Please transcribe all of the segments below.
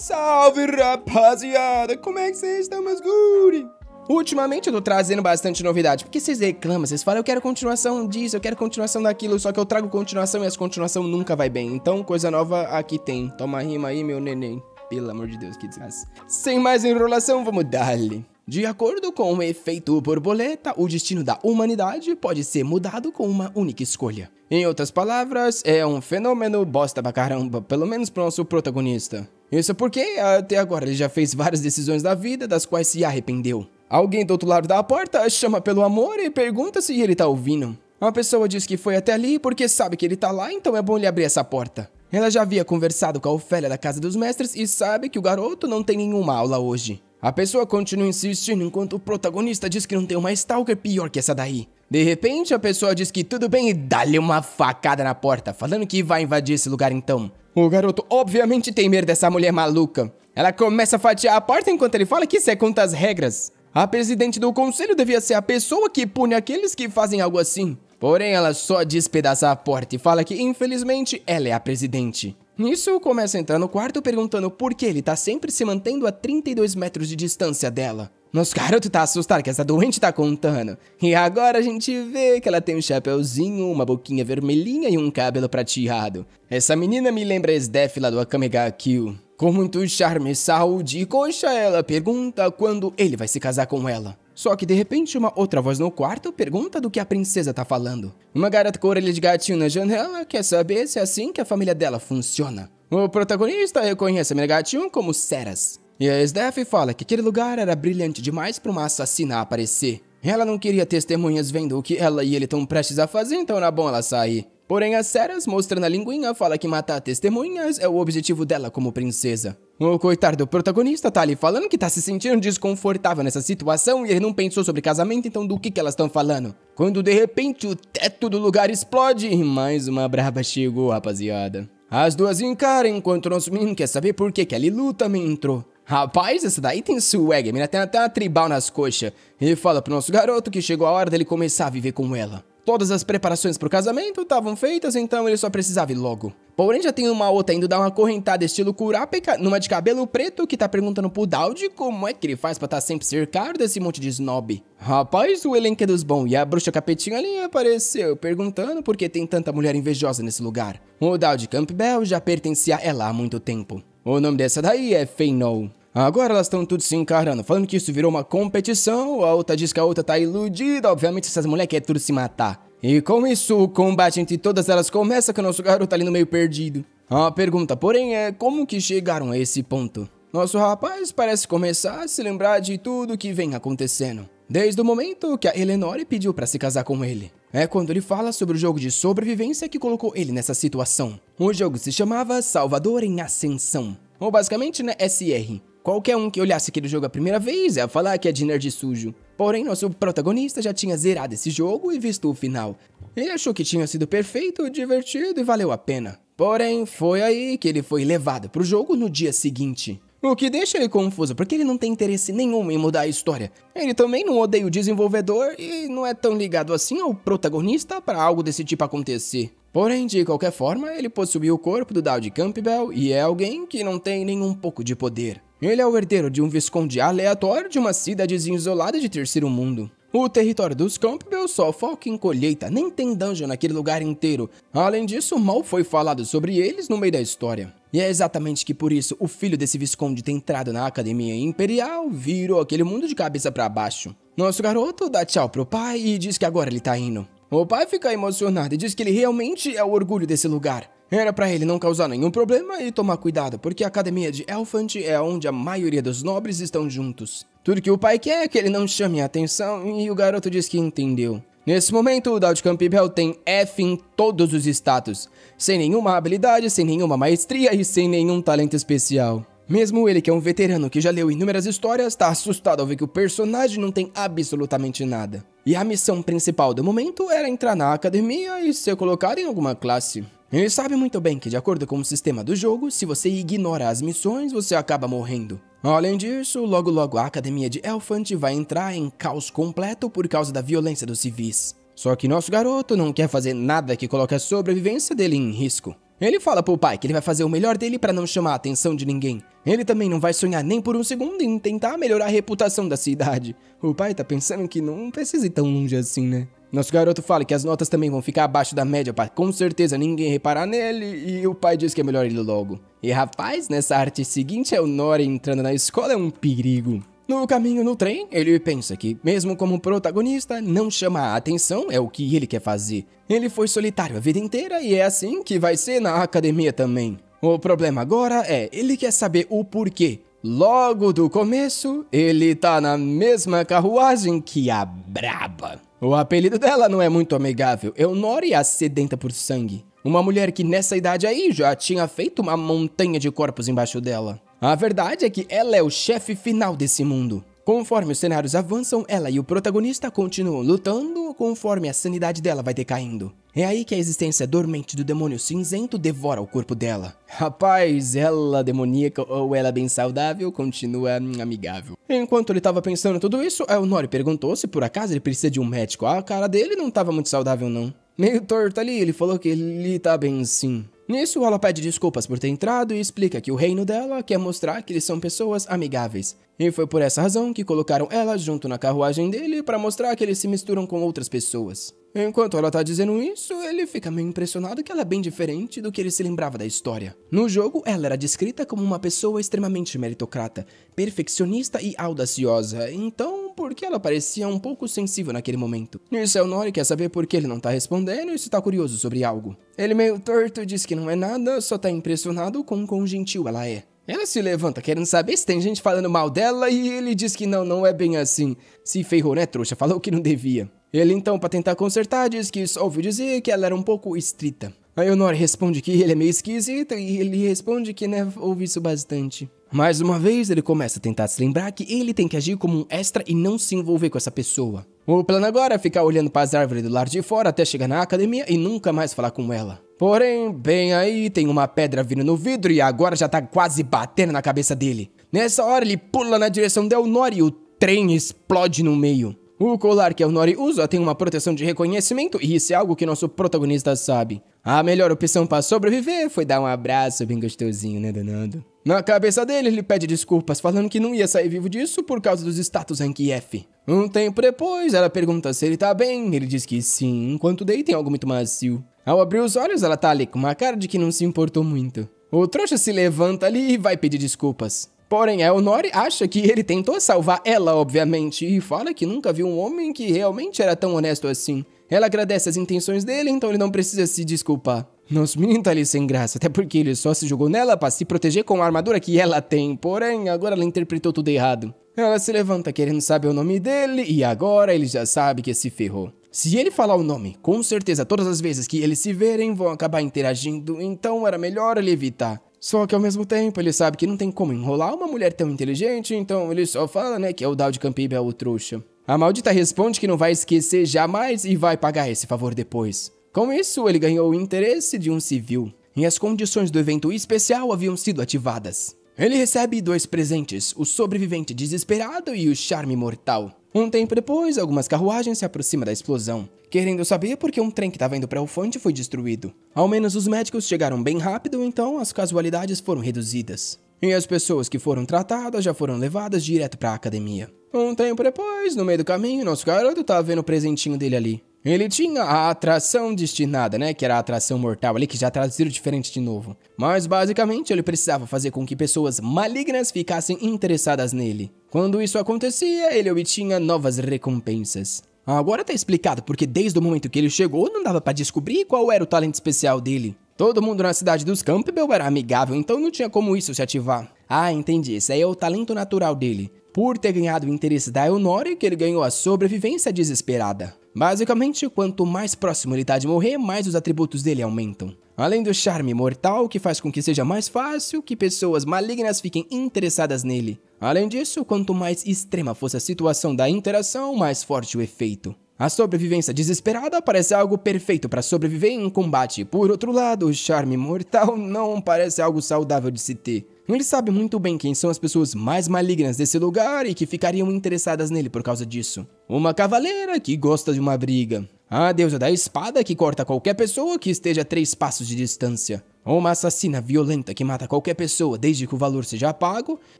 Salve, rapaziada! Como é que vocês estão, meus guri? Ultimamente eu tô trazendo bastante novidade, porque vocês reclamam, vocês falam, eu quero continuação disso, eu quero continuação daquilo, só que eu trago continuação e essa continuação nunca vai bem. Então, coisa nova aqui tem. Toma rima aí, meu neném. Pelo amor de Deus, que desgraça. Sem mais enrolação, vamos dar-lhe. De acordo com o efeito borboleta, o destino da humanidade pode ser mudado com uma única escolha. Em outras palavras, é um fenômeno bosta pra caramba, pelo menos pro nosso protagonista. Isso porque, até agora, ele já fez várias decisões da vida das quais se arrependeu. Alguém do outro lado da porta chama pelo amor e pergunta se ele tá ouvindo. A pessoa diz que foi até ali porque sabe que ele tá lá, então é bom ele abrir essa porta. Ela já havia conversado com a Ofélia da Casa dos Mestres e sabe que o garoto não tem nenhuma aula hoje. A pessoa continua insistindo enquanto o protagonista diz que não tem uma stalker pior que essa daí. De repente, a pessoa diz que tudo bem e dá-lhe uma facada na porta, falando que vai invadir esse lugar então. O garoto obviamente tem medo dessa mulher maluca. Ela começa a fatiar a porta enquanto ele fala que isso é contra as regras. A presidente do conselho devia ser a pessoa que pune aqueles que fazem algo assim. Porém, ela só despedaça a porta e fala que, infelizmente, ela é a presidente. Nisso, começa a entrar no quarto perguntando por que ele tá sempre se mantendo a 32 metros de distância dela. Nosso garoto tá assustado que essa doente tá contando. E agora a gente vê que ela tem um chapeuzinho, uma boquinha vermelhinha e um cabelo prateado. Essa menina me lembra a Sdef lá do Akame ga Kill. Com muito charme, saúde e coxa, ela pergunta quando ele vai se casar com ela. Só que de repente uma outra voz no quarto pergunta do que a princesa tá falando. Uma garota com orelha de gatinho na janela quer saber se é assim que a família dela funciona. O protagonista reconhece a menina gatinho como Ceras. E a Sdef fala que aquele lugar era brilhante demais para uma assassina aparecer. Ela não queria testemunhas vendo o que ela e ele estão prestes a fazer, então era bom ela sair. Porém, a Ceras, mostrando a linguinha, fala que matar testemunhas é o objetivo dela como princesa. O coitado do protagonista tá ali falando que tá se sentindo desconfortável nessa situação e ele não pensou sobre casamento, então do que elas estão falando? Quando de repente o teto do lugar explode e mais uma braba chegou, rapaziada. As duas encaram enquanto o nosso menino quer saber por que a Lilu também entrou. Rapaz, essa daí tem swag, a menina tem até uma tribal nas coxas. E fala pro nosso garoto que chegou a hora dele começar a viver com ela. Todas as preparações pro casamento estavam feitas, então ele só precisava ir logo. Porém, já tem uma outra indo dar uma correntada estilo Kurapika numa de cabelo preto que tá perguntando pro Dowd como é que ele faz pra tá sempre cercado desse monte de snob. Rapaz, o elenco é dos bons e a bruxa capetinha ali apareceu perguntando por que tem tanta mulher invejosa nesse lugar. O Dowd Campbell já pertencia a ela há muito tempo. O nome dessa daí é Feynoe. Agora elas estão tudo se encarando, falando que isso virou uma competição, a outra diz que a outra tá iludida, obviamente essas mulheres querem tudo se matar. E com isso, o combate entre todas elas começa com o nosso garoto ali no meio perdido. A pergunta, porém, é como que chegaram a esse ponto? Nosso rapaz parece começar a se lembrar de tudo que vem acontecendo. Desde o momento que a Eleanor pediu pra se casar com ele. É quando ele fala sobre o jogo de sobrevivência que colocou ele nessa situação. O jogo se chamava Salvador em Ascensão, ou basicamente, né, SR. Qualquer um que olhasse aquele jogo a primeira vez ia falar que é de nerd sujo. Porém, nosso protagonista já tinha zerado esse jogo e visto o final. Ele achou que tinha sido perfeito, divertido e valeu a pena. Porém, foi aí que ele foi levado pro jogo no dia seguinte. O que deixa ele confuso, porque ele não tem interesse nenhum em mudar a história. Ele também não odeia o desenvolvedor e não é tão ligado assim ao protagonista para algo desse tipo acontecer. Porém, de qualquer forma, ele possuiu o corpo do Dowd Campbell e é alguém que não tem nem um pouco de poder. Ele é o herdeiro de um visconde aleatório de uma cidadezinha isolada de terceiro mundo. O território dos Campbell só foca em colheita, nem tem dungeon naquele lugar inteiro. Além disso, mal foi falado sobre eles no meio da história. E é exatamente que por isso o filho desse visconde ter entrado na Academia Imperial virou aquele mundo de cabeça pra baixo. Nosso garoto dá tchau pro pai e diz que agora ele tá indo. O pai fica emocionado e diz que ele realmente é o orgulho desse lugar. Era pra ele não causar nenhum problema e tomar cuidado, porque a Academia de Elefant é onde a maioria dos nobres estão juntos. Tudo que o pai quer é que ele não chame a atenção e o garoto diz que entendeu. Nesse momento, o Dowd Campbell tem F em todos os status, sem nenhuma habilidade, sem nenhuma maestria e sem nenhum talento especial. Mesmo ele, que é um veterano que já leu inúmeras histórias, tá assustado ao ver que o personagem não tem absolutamente nada. E a missão principal do momento era entrar na academia e ser colocado em alguma classe. Ele sabe muito bem que, de acordo com o sistema do jogo, se você ignora as missões, você acaba morrendo. Além disso, logo logo a Academia de Elefant vai entrar em caos completo por causa da violência dos civis. Só que nosso garoto não quer fazer nada que coloque a sobrevivência dele em risco. Ele fala pro pai que ele vai fazer o melhor dele pra não chamar a atenção de ninguém. Ele também não vai sonhar nem por um segundo em tentar melhorar a reputação da cidade. O pai tá pensando que não precisa ir tão longe assim, né? Nosso garoto fala que as notas também vão ficar abaixo da média pra com certeza ninguém reparar nele, e o pai diz que é melhor ele logo. E rapaz, nessa arte seguinte, o Nori entrando na escola é um perigo. No caminho no trem, ele pensa que, mesmo como protagonista, não chamar a atenção é o que ele quer fazer. Ele foi solitário a vida inteira e é assim que vai ser na academia também. O problema agora é, ele quer saber o porquê. Logo do começo, ele tá na mesma carruagem que a Braba. O apelido dela não é muito amigável, Nori é a sedenta por sangue. Uma mulher que nessa idade aí já tinha feito uma montanha de corpos embaixo dela. A verdade é que ela é o chefe final desse mundo. Conforme os cenários avançam, ela e o protagonista continuam lutando conforme a sanidade dela vai decaindo. É aí que a existência dormente do demônio cinzento devora o corpo dela. Rapaz, ela demoníaca ou ela bem saudável continua amigável. Enquanto ele tava pensando tudo isso, o Nori perguntou se por acaso ele precisa de um médico. A cara dele não tava muito saudável não. Meio torto ali, ele falou que ele tá bem sim. Nisso, ela pede desculpas por ter entrado e explica que o reino dela quer mostrar que eles são pessoas amigáveis. E foi por essa razão que colocaram ela junto na carruagem dele para mostrar que eles se misturam com outras pessoas. Enquanto ela tá dizendo isso, ele fica meio impressionado que ela é bem diferente do que ele se lembrava da história. No jogo, ela era descrita como uma pessoa extremamente meritocrata, perfeccionista e audaciosa, então por que ela parecia um pouco sensível naquele momento? Nisso, o Nori quer saber por que ele não tá respondendo e se tá curioso sobre algo. Ele meio torto diz que não é nada, só tá impressionado com o quão gentil ela é. Ela se levanta querendo saber se tem gente falando mal dela e ele diz que não é bem assim. Se ferrou, né, trouxa? Falou que não devia. Ele então, pra tentar consertar, diz que só ouviu dizer que ela era um pouco estrita. Aí o Nori responde que ele é meio esquisito e ele responde que, né, ouve isso bastante. Mais uma vez, ele começa a tentar se lembrar que ele tem que agir como um extra e não se envolver com essa pessoa. O plano agora é ficar olhando para as árvores do lado de fora até chegar na academia e nunca mais falar com ela. Porém, bem aí, tem uma pedra vindo no vidro e agora já tá quase batendo na cabeça dele. Nessa hora, ele pula na direção do Nori e o trem explode no meio. O colar que o Nori usa tem uma proteção de reconhecimento e isso é algo que nosso protagonista sabe. A melhor opção para sobreviver foi dar um abraço bem gostosinho, né, danado? Na cabeça dele, ele pede desculpas, falando que não ia sair vivo disso por causa dos status Rank F. Um tempo depois, ela pergunta se ele tá bem, ele diz que sim, enquanto daí tem algo muito macio. Ao abrir os olhos, ela tá ali com uma cara de que não se importou muito. O trouxa se levanta ali e vai pedir desculpas. Porém, o Nori acha que ele tentou salvar ela, obviamente, e fala que nunca viu um homem que realmente era tão honesto assim. Ela agradece as intenções dele, então ele não precisa se desculpar. Nosso menino tá ali sem graça, até porque ele só se jogou nela pra se proteger com a armadura que ela tem, porém, agora ela interpretou tudo errado. Ela se levanta querendo saber o nome dele, e agora ele já sabe que se ferrou. Se ele falar o nome, com certeza todas as vezes que eles se verem vão acabar interagindo, então era melhor ele evitar. Só que ao mesmo tempo ele sabe que não tem como enrolar uma mulher tão inteligente, então ele só fala, né, que é o Dal de Campibel é o trouxa. A maldita responde que não vai esquecer jamais e vai pagar esse favor depois. Com isso, ele ganhou o interesse de um civil, e as condições do evento especial haviam sido ativadas. Ele recebe 2 presentes, o sobrevivente desesperado e o charme mortal. Um tempo depois, algumas carruagens se aproximam da explosão, querendo saber por que um trem que estava indo para o Fonte foi destruído. Ao menos os médicos chegaram bem rápido, então as casualidades foram reduzidas. E as pessoas que foram tratadas já foram levadas direto para a academia. Um tempo depois, no meio do caminho, nosso garoto tava vendo o presentinho dele ali. Ele tinha a atração destinada, né, que era a atração mortal ali, que já traduziram diferente de novo. Mas basicamente ele precisava fazer com que pessoas malignas ficassem interessadas nele. Quando isso acontecia, ele obtinha novas recompensas. Agora tá explicado porque desde o momento que ele chegou, não dava pra descobrir qual era o talento especial dele. Todo mundo na cidade dos Campbell era amigável, então não tinha como isso se ativar. Ah, entendi, esse aí é o talento natural dele. Por ter ganhado o interesse da Nori, que ele ganhou a sobrevivência desesperada. Basicamente, quanto mais próximo ele tá de morrer, mais os atributos dele aumentam. Além do charme mortal, que faz com que seja mais fácil que pessoas malignas fiquem interessadas nele. Além disso, quanto mais extrema fosse a situação da interação, mais forte o efeito. A sobrevivência desesperada parece algo perfeito para sobreviver em um combate. Por outro lado, o charme mortal não parece algo saudável de se ter. Ele sabe muito bem quem são as pessoas mais malignas desse lugar e que ficariam interessadas nele por causa disso. Uma cavaleira que gosta de uma briga. A deusa da espada que corta qualquer pessoa que esteja a 3 passos de distância. uma assassina violenta que mata qualquer pessoa desde que o valor seja pago,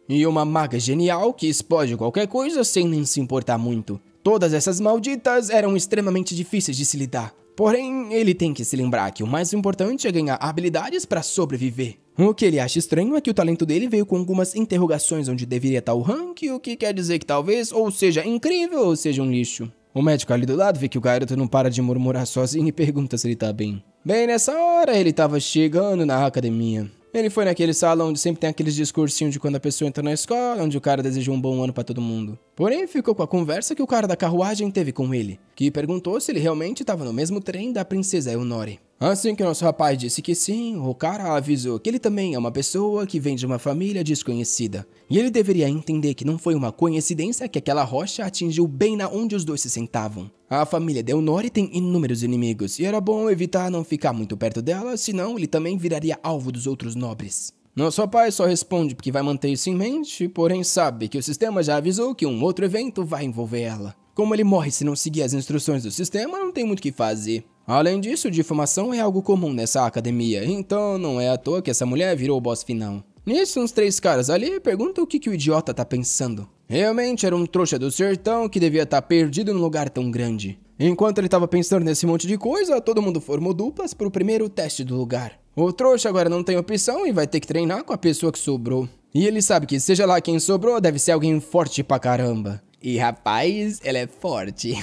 e uma maga genial que explode qualquer coisa sem nem se importar muito. Todas essas malditas eram extremamente difíceis de se lidar. Porém, ele tem que se lembrar que o mais importante é ganhar habilidades para sobreviver. O que ele acha estranho é que o talento dele veio com algumas interrogações onde deveria estar o rank, o que quer dizer que talvez ou seja incrível ou seja um lixo. O médico ali do lado vê que o garoto não para de murmurar sozinho e pergunta se ele tá bem. Bem nessa hora, ele tava chegando na academia. Ele foi naquele salão onde sempre tem aqueles discursinhos de quando a pessoa entra na escola, onde o cara deseja um bom ano pra todo mundo. Porém, ficou com a conversa que o cara da carruagem teve com ele, que perguntou se ele realmente estava no mesmo trem da princesa Elnori. Assim que o nosso rapaz disse que sim, o cara avisou que ele também é uma pessoa que vem de uma família desconhecida. E ele deveria entender que não foi uma coincidência que aquela rocha atingiu bem na onde os dois se sentavam. A família de Elnori tem inúmeros inimigos, e era bom evitar não ficar muito perto dela, senão ele também viraria alvo dos outros nobres. Nosso pai só responde porque vai manter isso em mente, porém sabe que o sistema já avisou que um outro evento vai envolver ela. Como ele morre se não seguir as instruções do sistema, não tem muito o que fazer. Além disso, difamação é algo comum nessa academia, então não é à toa que essa mulher virou o boss final. Nisso, uns 3 caras ali perguntam o que o idiota tá pensando. Realmente era um trouxa do sertão que devia estar perdido num lugar tão grande. Enquanto ele tava pensando nesse monte de coisa, todo mundo formou duplas pro primeiro teste do lugar. O trouxa agora não tem opção e vai ter que treinar com a pessoa que sobrou. E ele sabe que seja lá quem sobrou, deve ser alguém forte pra caramba. E rapaz, ela é forte.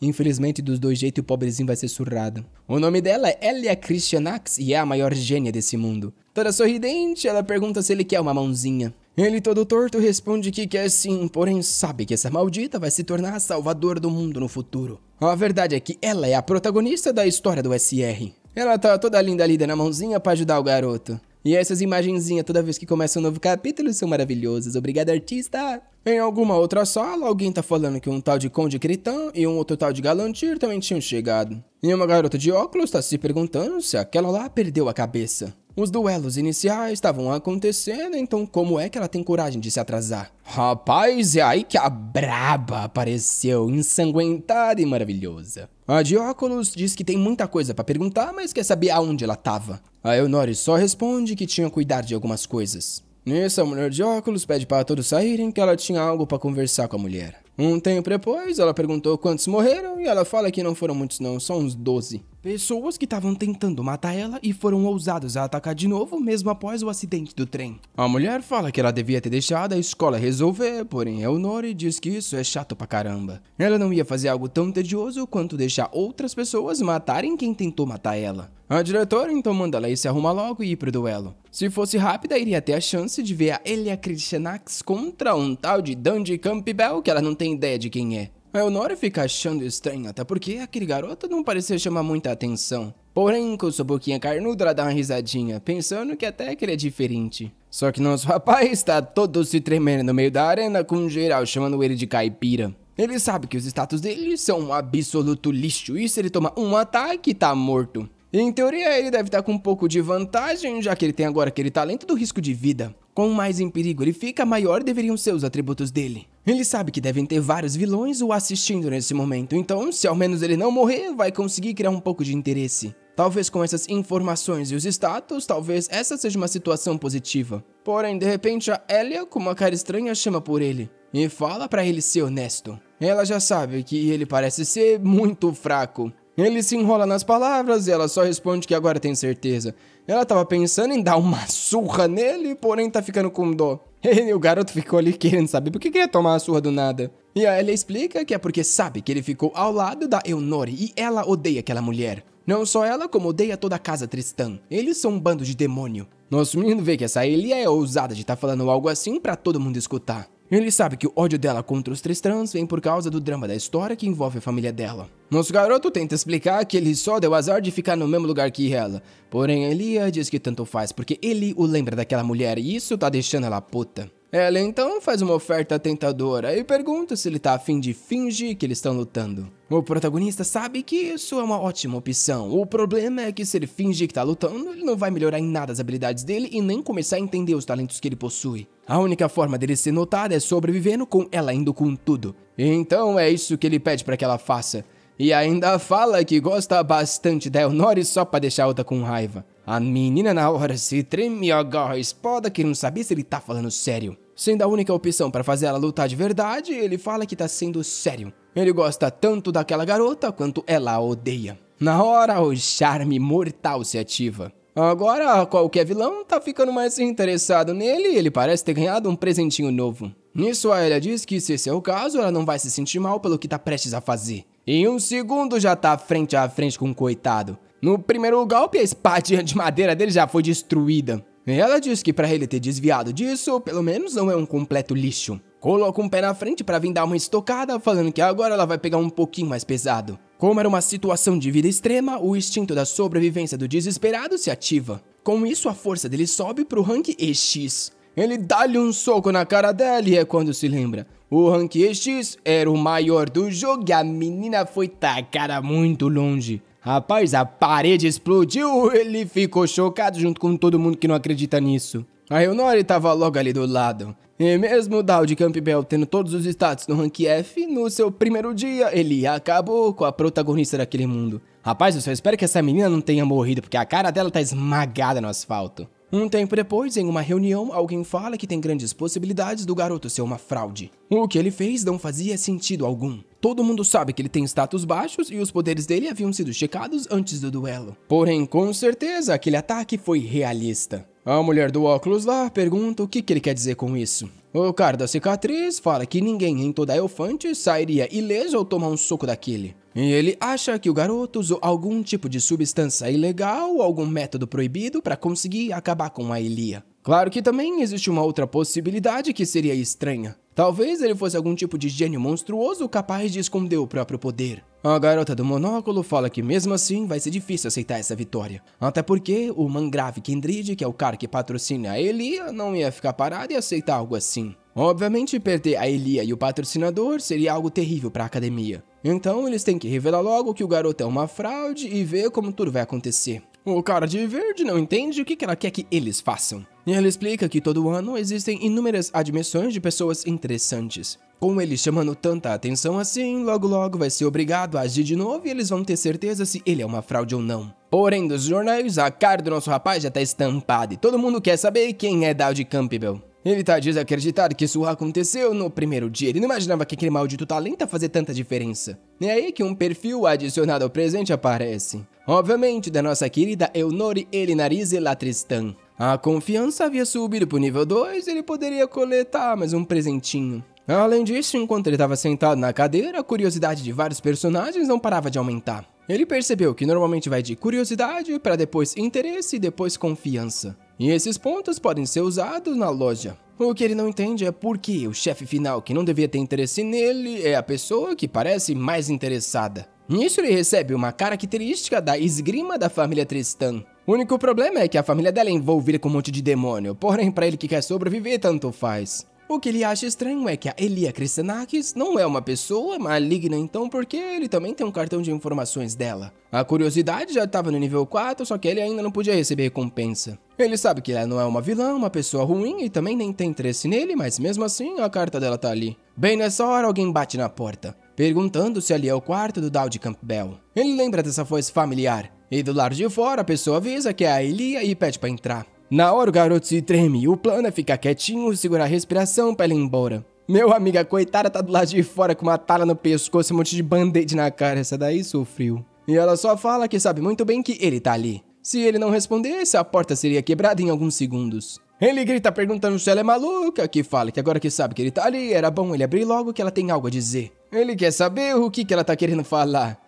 Infelizmente, dos dois jeitos, o pobrezinho vai ser surrado. O nome dela é Elia Christianax e é a maior gênia desse mundo. Toda sorridente, ela pergunta se ele quer uma mãozinha. Ele, todo torto, responde que quer sim, porém sabe que essa maldita vai se tornar a salvadora do mundo no futuro. A verdade é que ela é a protagonista da história do SR. Ela tá toda linda ali na mãozinha pra ajudar o garoto. E essas imagenzinhas toda vez que começa um novo capítulo são maravilhosas. Obrigado, artista! Em alguma outra sala, alguém tá falando que um tal de Conde Critan e um outro tal de Galantir também tinham chegado. E uma garota de óculos tá se perguntando se aquela lá perdeu a cabeça. Os duelos iniciais estavam acontecendo, então como é que ela tem coragem de se atrasar? Rapaz, é aí que a braba apareceu, ensanguentada e maravilhosa. A de óculos diz que tem muita coisa pra perguntar, mas quer saber aonde ela tava. A Elnori só responde que tinha cuidar de algumas coisas. Nisso, a mulher de óculos pede para todos saírem que ela tinha algo para conversar com a mulher. Um tempo depois, ela perguntou quantos morreram e ela fala que não foram muitos não, só uns 12. Pessoas que estavam tentando matar ela e foram ousados a atacar de novo mesmo após o acidente do trem. A mulher fala que ela devia ter deixado a escola resolver, porém Elnori diz que isso é chato pra caramba. Ela não ia fazer algo tão tedioso quanto deixar outras pessoas matarem quem tentou matar ela. A diretora então manda ela ir se arrumar logo e ir pro duelo. Se fosse rápida, iria ter a chance de ver a Elia Christianax contra um tal de Dundee Campbell que ela não tem ideia de quem é. A Elnori fica achando estranho, até porque aquele garoto não parecia chamar muita atenção. Porém, com sua boquinha carnuda, ela dá uma risadinha, pensando que até que ele é diferente. Só que nosso rapaz tá todo se tremendo no meio da arena com geral chamando ele de caipira. Ele sabe que os status dele são um absoluto lixo e se ele tomar um ataque, tá morto. Em teoria, ele deve estar com um pouco de vantagem, já que ele tem agora aquele talento do risco de vida. Quanto mais em perigo ele fica, maior deveriam ser os atributos dele. Ele sabe que devem ter vários vilões o assistindo nesse momento, então se ao menos ele não morrer, vai conseguir criar um pouco de interesse. Talvez com essas informações e os status, talvez essa seja uma situação positiva. Porém, de repente, a Elia, com uma cara estranha, chama por ele e fala pra ele ser honesto. Ela já sabe que ele parece ser muito fraco. Ele se enrola nas palavras e ela só responde que agora tem certeza. Ela tava pensando em dar uma surra nele, porém tá ficando com dó. E o garoto ficou ali querendo saber por que queria tomar a surra do nada. E a Elia explica que é porque sabe que ele ficou ao lado da Elnori e ela odeia aquela mulher. Não só ela, como odeia toda a casa Tristan. Eles são um bando de demônio. Nosso menino vê que essa Elia é ousada de estar falando algo assim pra todo mundo escutar. Ele sabe que o ódio dela contra os Tristrans vem por causa do drama da história que envolve a família dela. Nosso garoto tenta explicar que ele só deu azar de ficar no mesmo lugar que ela. Porém, Elia diz que tanto faz porque ele o lembra daquela mulher e isso tá deixando ela puta. Ela então faz uma oferta tentadora e pergunta se ele tá a fim de fingir que eles estão lutando. O protagonista sabe que isso é uma ótima opção. O problema é que se ele fingir que tá lutando, ele não vai melhorar em nada as habilidades dele e nem começar a entender os talentos que ele possui. A única forma dele ser notado é sobrevivendo com ela indo com tudo. Então é isso que ele pede pra que ela faça. E ainda fala que gosta bastante da Elnori só pra deixar a outra com raiva. A menina na hora se treme e agarra a espada que não sabia se ele tá falando sério. Sendo a única opção para fazer ela lutar de verdade, ele fala que tá sendo sério. Ele gosta tanto daquela garota quanto ela a odeia. Na hora, o charme mortal se ativa. Agora, qualquer vilão tá ficando mais interessado nele e ele parece ter ganhado um presentinho novo. Nisso, a Elia diz que se esse é o caso, ela não vai se sentir mal pelo que tá prestes a fazer. Em um segundo já tá frente a frente com o coitado. No primeiro golpe, a espadinha de madeira dele já foi destruída. Ela diz que pra ele ter desviado disso, pelo menos não é um completo lixo. Coloca um pé na frente pra vir dar uma estocada, falando que agora ela vai pegar um pouquinho mais pesado. Como era uma situação de vida extrema, o instinto da sobrevivência do desesperado se ativa. Com isso, a força dele sobe pro rank EX. Ele dá-lhe um soco na cara dela e é quando se lembra. O rank EX era o maior do jogo e a menina foi tacada muito longe. Rapaz, a parede explodiu, ele ficou chocado junto com todo mundo que não acredita nisso. A Elnori tava logo ali do lado. E mesmo o Dal de Campbell tendo todos os status no rank F, no seu primeiro dia, ele acabou com a protagonista daquele mundo. Rapaz, eu só espero que essa menina não tenha morrido, porque a cara dela tá esmagada no asfalto. Um tempo depois, em uma reunião, alguém fala que tem grandes possibilidades do garoto ser uma fraude. O que ele fez não fazia sentido algum. Todo mundo sabe que ele tem status baixos e os poderes dele haviam sido checados antes do duelo. Porém, com certeza, aquele ataque foi realista. A mulher do óculos lá pergunta o que ele quer dizer com isso. O cara da cicatriz fala que ninguém em toda a Elefante sairia ileso ao tomar um soco daquele. E ele acha que o garoto usou algum tipo de substância ilegal ou algum método proibido para conseguir acabar com a Elia. Claro que também existe uma outra possibilidade que seria estranha. Talvez ele fosse algum tipo de gênio monstruoso capaz de esconder o próprio poder. A garota do monóculo fala que mesmo assim vai ser difícil aceitar essa vitória. Até porque o Mangrave Kindred, que é o cara que patrocina a Elia, não ia ficar parado e aceitar algo assim. Obviamente, perder a Elia e o patrocinador seria algo terrível para a academia. Então eles têm que revelar logo que o garoto é uma fraude e ver como tudo vai acontecer. O cara de verde não entende o que ela quer que eles façam. E ela explica que todo ano existem inúmeras admissões de pessoas interessantes. Com ele chamando tanta atenção assim, logo vai ser obrigado a agir de novo e eles vão ter certeza se ele é uma fraude ou não. Porém, dos jornais, a cara do nosso rapaz já tá estampada e todo mundo quer saber quem é Dal de Campbell. Ele tá desacreditado que isso aconteceu no primeiro dia. Ele não imaginava que aquele maldito talento ia fazer tanta diferença. É aí que um perfil adicionado ao presente aparece. Obviamente, da nossa querida Elnori Elinarize Latristan. A confiança havia subido pro nível 2 e ele poderia coletar mais um presentinho. Além disso, enquanto ele estava sentado na cadeira, a curiosidade de vários personagens não parava de aumentar. Ele percebeu que normalmente vai de curiosidade para depois interesse e depois confiança. E esses pontos podem ser usados na loja. O que ele não entende é por que o chefe final, que não devia ter interesse nele, é a pessoa que parece mais interessada. Nisso ele recebe uma característica da esgrima da família Tristan. O único problema é que a família dela é envolvida com um monte de demônio, porém para ele que quer sobreviver tanto faz. O que ele acha estranho é que a Elia Kristanakis não é uma pessoa maligna então porque ele também tem um cartão de informações dela. A curiosidade já estava no nível 4, só que ele ainda não podia receber recompensa. Ele sabe que ela não é uma vilã, uma pessoa ruim e também nem tem interesse nele, mas mesmo assim a carta dela tá ali. Bem nessa hora alguém bate na porta, perguntando se ali é o quarto do Dal de Campbell. Ele lembra dessa voz familiar, e do lado de fora a pessoa avisa que é a Elia e pede pra entrar. Na hora o garoto se treme e o plano é ficar quietinho, segurar a respiração pra ele ir embora. Meu amigo, a coitada tá do lado de fora com uma tala no pescoço e um monte de band-aid na cara, essa daí sofreu. E ela só fala que sabe muito bem que ele tá ali. Se ele não respondesse, a porta seria quebrada em alguns segundos. Ele grita perguntando se ela é maluca, que fala que agora que sabe que ele tá ali, era bom ele abrir logo que ela tem algo a dizer. Ele quer saber o que ela tá querendo falar.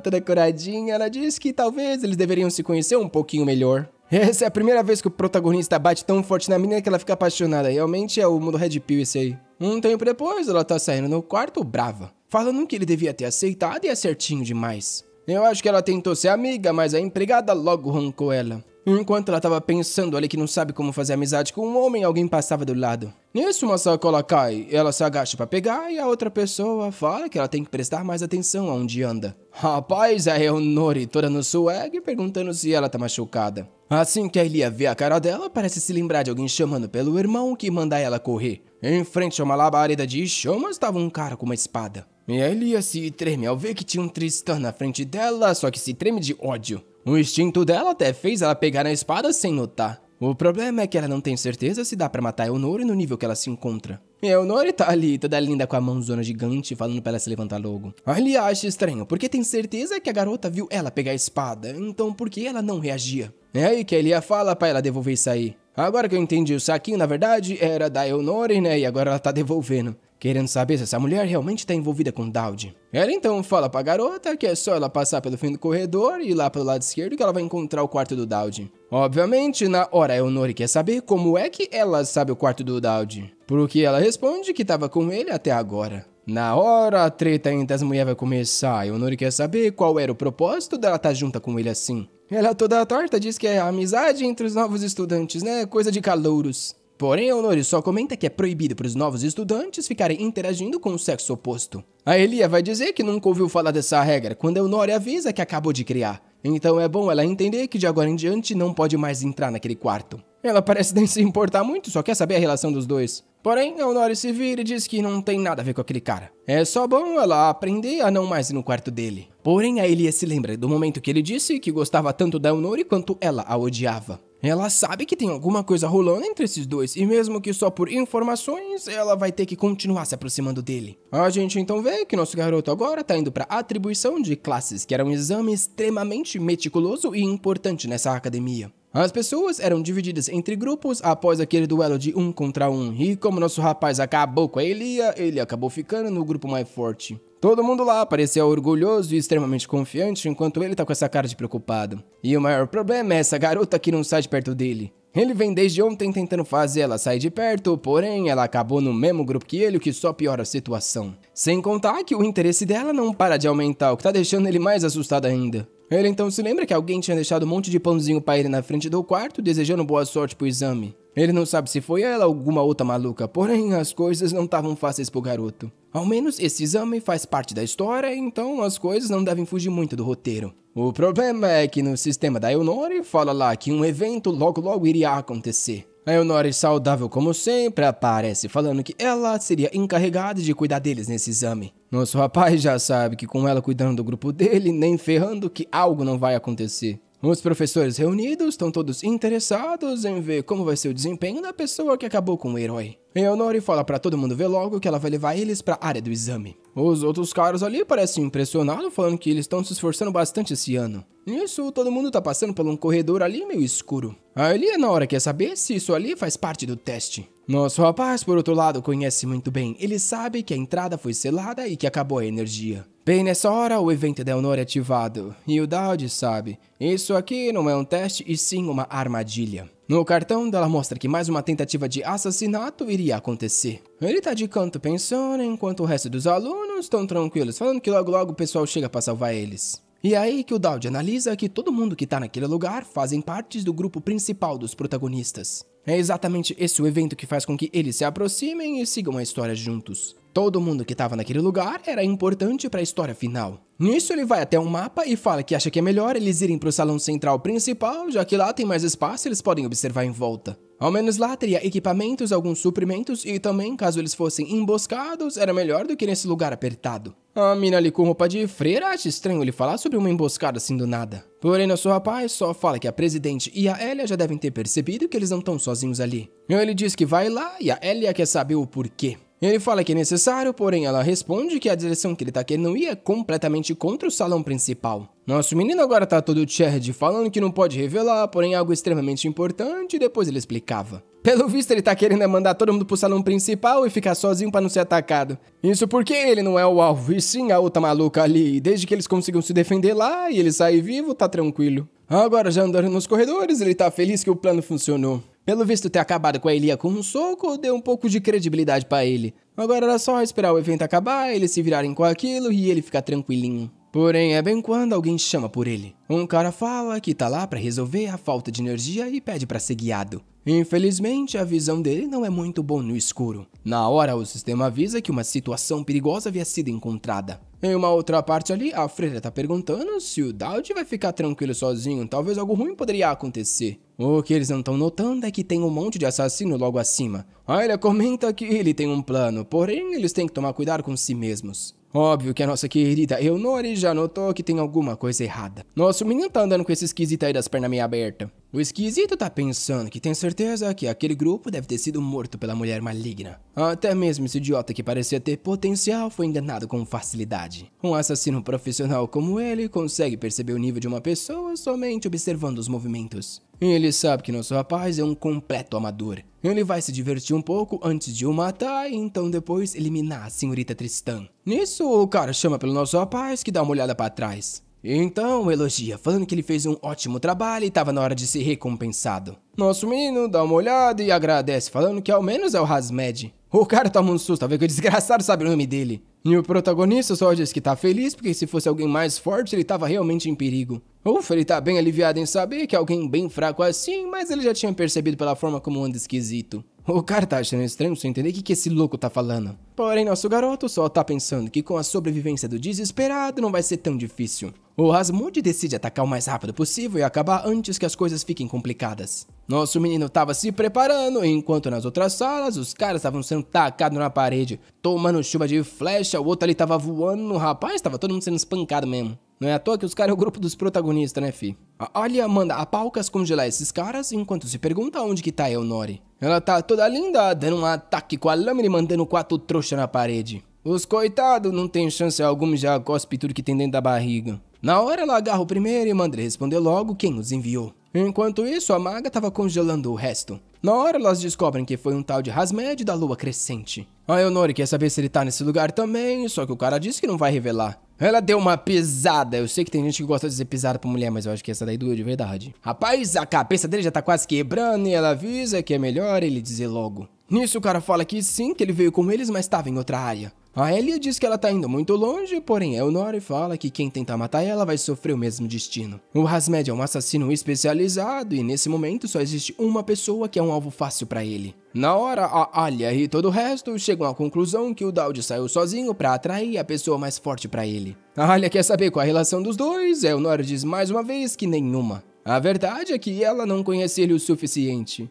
Toda coradinha, ela diz que talvez eles deveriam se conhecer um pouquinho melhor. Essa é a primeira vez que o protagonista bate tão forte na menina que ela fica apaixonada. Realmente é o mundo Red Pill esse aí. Um tempo depois, ela tá saindo no quarto brava, falando que ele devia ter aceitado e é certinho demais. Eu acho que ela tentou ser amiga, mas a empregada logo arrancou ela. Enquanto ela tava pensando ali que não sabe como fazer amizade com um homem, alguém passava do lado. Nisso, uma sacola cai, ela se agacha pra pegar e a outra pessoa fala que ela tem que prestar mais atenção aonde anda. Rapaz, a Elnori toda no swag perguntando se ela tá machucada. Assim que a Elia vê a cara dela, parece se lembrar de alguém chamando pelo irmão que manda ela correr. Em frente a uma labareda de chamas estava um cara com uma espada. E a Elia se treme ao ver que tinha um Tristan na frente dela, só que se treme de ódio. O instinto dela até fez ela pegar na espada sem notar. O problema é que ela não tem certeza se dá pra matar Elnori no nível que ela se encontra. E Elnori tá ali, toda linda com a mãozona gigante, falando pra ela se levantar logo. Ali acha estranho, porque tem certeza que a garota viu ela pegar a espada, então por que ela não reagia? É aí que a Elia fala pra ela devolver isso aí. Agora que eu entendi, o saquinho na verdade era da Elnori, né, e agora ela tá devolvendo. Querendo saber se essa mulher realmente tá envolvida com Daud. Ela então fala pra garota que é só ela passar pelo fim do corredor e ir lá pelo lado esquerdo que ela vai encontrar o quarto do Daud. Obviamente, na hora a Elnori quer saber como é que ela sabe o quarto do Daud. Porque ela responde que tava com ele até agora. Na hora a treta entre as mulheres vai começar, a Elnori quer saber qual era o propósito dela estar junta com ele assim. Ela toda torta diz que é a amizade entre os novos estudantes, né, coisa de calouros. Porém, Elnori só comenta que é proibido para os novos estudantes ficarem interagindo com o sexo oposto. A Elia vai dizer que nunca ouviu falar dessa regra, quando Elnori avisa que acabou de criar. Então é bom ela entender que de agora em diante não pode mais entrar naquele quarto. Ela parece nem se importar muito, só quer saber a relação dos dois. Porém, Elnori se vira e diz que não tem nada a ver com aquele cara. É só bom ela aprender a não mais ir no quarto dele. Porém, a Elia se lembra do momento que ele disse que gostava tanto da Elnori quanto ela a odiava. Ela sabe que tem alguma coisa rolando entre esses dois, e mesmo que só por informações, ela vai ter que continuar se aproximando dele. A gente então vê que nosso garoto agora tá indo pra atribuição de classes, que era um exame extremamente meticuloso e importante nessa academia. As pessoas eram divididas entre grupos após aquele duelo de 1 contra 1, e como nosso rapaz acabou com a Elia, ele acabou ficando no grupo mais forte. Todo mundo lá parecia orgulhoso e extremamente confiante, enquanto ele tá com essa cara de preocupado. E o maior problema é essa garota que não sai de perto dele. Ele vem desde ontem tentando fazer ela sair de perto, porém ela acabou no mesmo grupo que ele, o que só piora a situação. Sem contar que o interesse dela não para de aumentar, o que tá deixando ele mais assustado ainda. Ele então se lembra que alguém tinha deixado um monte de pãozinho pra ele na frente do quarto, desejando boa sorte pro exame. Ele não sabe se foi ela ou alguma outra maluca, porém as coisas não estavam fáceis pro garoto. Ao menos esse exame faz parte da história, então as coisas não devem fugir muito do roteiro. O problema é que no sistema da Elnori fala lá que um evento logo iria acontecer. A Elnori, saudável como sempre, aparece falando que ela seria encarregada de cuidar deles nesse exame. Nosso rapaz já sabe que com ela cuidando do grupo dele, nem ferrando que algo não vai acontecer. Os professores reunidos estão todos interessados em ver como vai ser o desempenho da pessoa que acabou com o herói. E Elnori fala pra todo mundo ver logo que ela vai levar eles pra área do exame. Os outros caras ali parecem impressionados, falando que eles estão se esforçando bastante esse ano. Nisso, todo mundo tá passando por um corredor ali meio escuro. A Elia na hora quer saber se isso ali faz parte do teste. Nosso rapaz, por outro lado, conhece muito bem. Ele sabe que a entrada foi selada e que acabou a energia. Bem nessa hora, o evento da Elnori é ativado. E o Daud sabe. Isso aqui não é um teste e sim uma armadilha. No cartão dela mostra que mais uma tentativa de assassinato iria acontecer. Ele tá de canto pensando, enquanto o resto dos alunos estão tranquilos, falando que logo o pessoal chega pra salvar eles. E é aí que o Daud analisa que todo mundo que tá naquele lugar fazem parte do grupo principal dos protagonistas. É exatamente esse o evento que faz com que eles se aproximem e sigam a história juntos. Todo mundo que estava naquele lugar era importante para a história final. Nisso ele vai até um mapa e fala que acha que é melhor eles irem para o salão central principal, já que lá tem mais espaço e eles podem observar em volta. Ao menos lá teria equipamentos, alguns suprimentos e também, caso eles fossem emboscados, era melhor do que nesse lugar apertado. A mina ali com roupa de freira acha estranho ele falar sobre uma emboscada assim do nada. Porém, nosso rapaz só fala que a presidente e a Elia já devem ter percebido que eles não estão sozinhos ali. Ele diz que vai lá e a Elia quer saber o porquê. Ele fala que é necessário, porém ela responde que a direção que ele tá querendo ir é completamente contra o salão principal. Nosso menino agora tá todo Chad falando que não pode revelar, porém algo extremamente importante, e depois ele explicava. Pelo visto ele tá querendo mandar todo mundo pro salão principal e ficar sozinho pra não ser atacado. Isso porque ele não é o alvo, e sim a outra maluca ali, e desde que eles consigam se defender lá e ele sair vivo, tá tranquilo. Agora já andando nos corredores, ele tá feliz que o plano funcionou. Pelo visto ter acabado com a Elia com um soco, deu um pouco de credibilidade pra ele. Agora era só esperar o evento acabar, eles se virarem com aquilo e ele ficar tranquilinho. Porém, é bem quando alguém chama por ele. Um cara fala que tá lá pra resolver a falta de energia e pede pra ser guiado. Infelizmente, a visão dele não é muito boa no escuro. Na hora, o sistema avisa que uma situação perigosa havia sido encontrada. Em uma outra parte ali, a freira tá perguntando se o Daud vai ficar tranquilo sozinho, talvez algo ruim poderia acontecer. O que eles não estão notando é que tem um monte de assassino logo acima. A Elia comenta que ele tem um plano, porém eles têm que tomar cuidado com si mesmos. Óbvio que a nossa querida Eunori já notou que tem alguma coisa errada. Nosso menino tá andando com esse esquisito aí das pernas meio abertas. O esquisito tá pensando que tem certeza que aquele grupo deve ter sido morto pela mulher maligna. Até mesmo esse idiota que parecia ter potencial foi enganado com facilidade. Um assassino profissional como ele consegue perceber o nível de uma pessoa somente observando os movimentos. Ele sabe que nosso rapaz é um completo amador. Ele vai se divertir um pouco antes de o matar e então depois eliminar a senhorita Tristan. Nisso, o cara chama pelo nosso rapaz que dá uma olhada pra trás. Então elogia, falando que ele fez um ótimo trabalho e estava na hora de ser recompensado. Nosso menino dá uma olhada e agradece, falando que ao menos é o Hasmed. O cara toma um susto, vê que o desgraçado sabe o nome dele. E o protagonista só diz que tá feliz porque se fosse alguém mais forte ele tava realmente em perigo. Ufa, ele tá bem aliviado em saber que é alguém bem fraco assim, mas ele já tinha percebido pela forma como anda esquisito. O cara tá achando estranho sem entender o que esse louco tá falando. Porém, nosso garoto só tá pensando que com a sobrevivência do desesperado não vai ser tão difícil. O Hasmud decide atacar o mais rápido possível e acabar antes que as coisas fiquem complicadas. Nosso menino tava se preparando, enquanto nas outras salas os caras estavam sendo tacados na parede, tomando chuva de flecha, o outro ali tava voando no rapaz, tava todo mundo sendo espancado mesmo. Não é à toa que os caras é o grupo dos protagonistas, né, fi? A Alia manda a Palcas congelar esses caras enquanto se pergunta onde que tá a Eunori. Ela tá toda linda, dando um ataque com a lâmina e mandando 4 trouxas na parede. Os coitados não tem chance alguma, já cospe tudo que tem dentro da barriga. Na hora ela agarra o primeiro e manda ele responder logo quem os enviou. Enquanto isso, a maga tava congelando o resto. Na hora elas descobrem que foi um tal de Hasmed da lua crescente. A Eunori quer saber se ele tá nesse lugar também, só que o cara disse que não vai revelar. Ela deu uma pisada. Eu sei que tem gente que gosta de dizer pisada pra mulher, mas eu acho que essa daí doeu de verdade. Rapaz, a cabeça dele já tá quase quebrando e ela avisa que é melhor ele dizer logo. Nisso o cara fala que sim, que ele veio com eles, mas estava em outra área. A Elia diz que ela tá indo muito longe, porém Eunori fala que quem tentar matar ela vai sofrer o mesmo destino. O Hasmed é um assassino especializado e nesse momento só existe uma pessoa que é um alvo fácil pra ele. Na hora, a Alia e todo o resto chegam à conclusão que o Daud saiu sozinho pra atrair a pessoa mais forte pra ele. A Alia quer saber qual a relação dos dois, Eunori diz mais uma vez que nenhuma. A verdade é que ela não conhece ele o suficiente.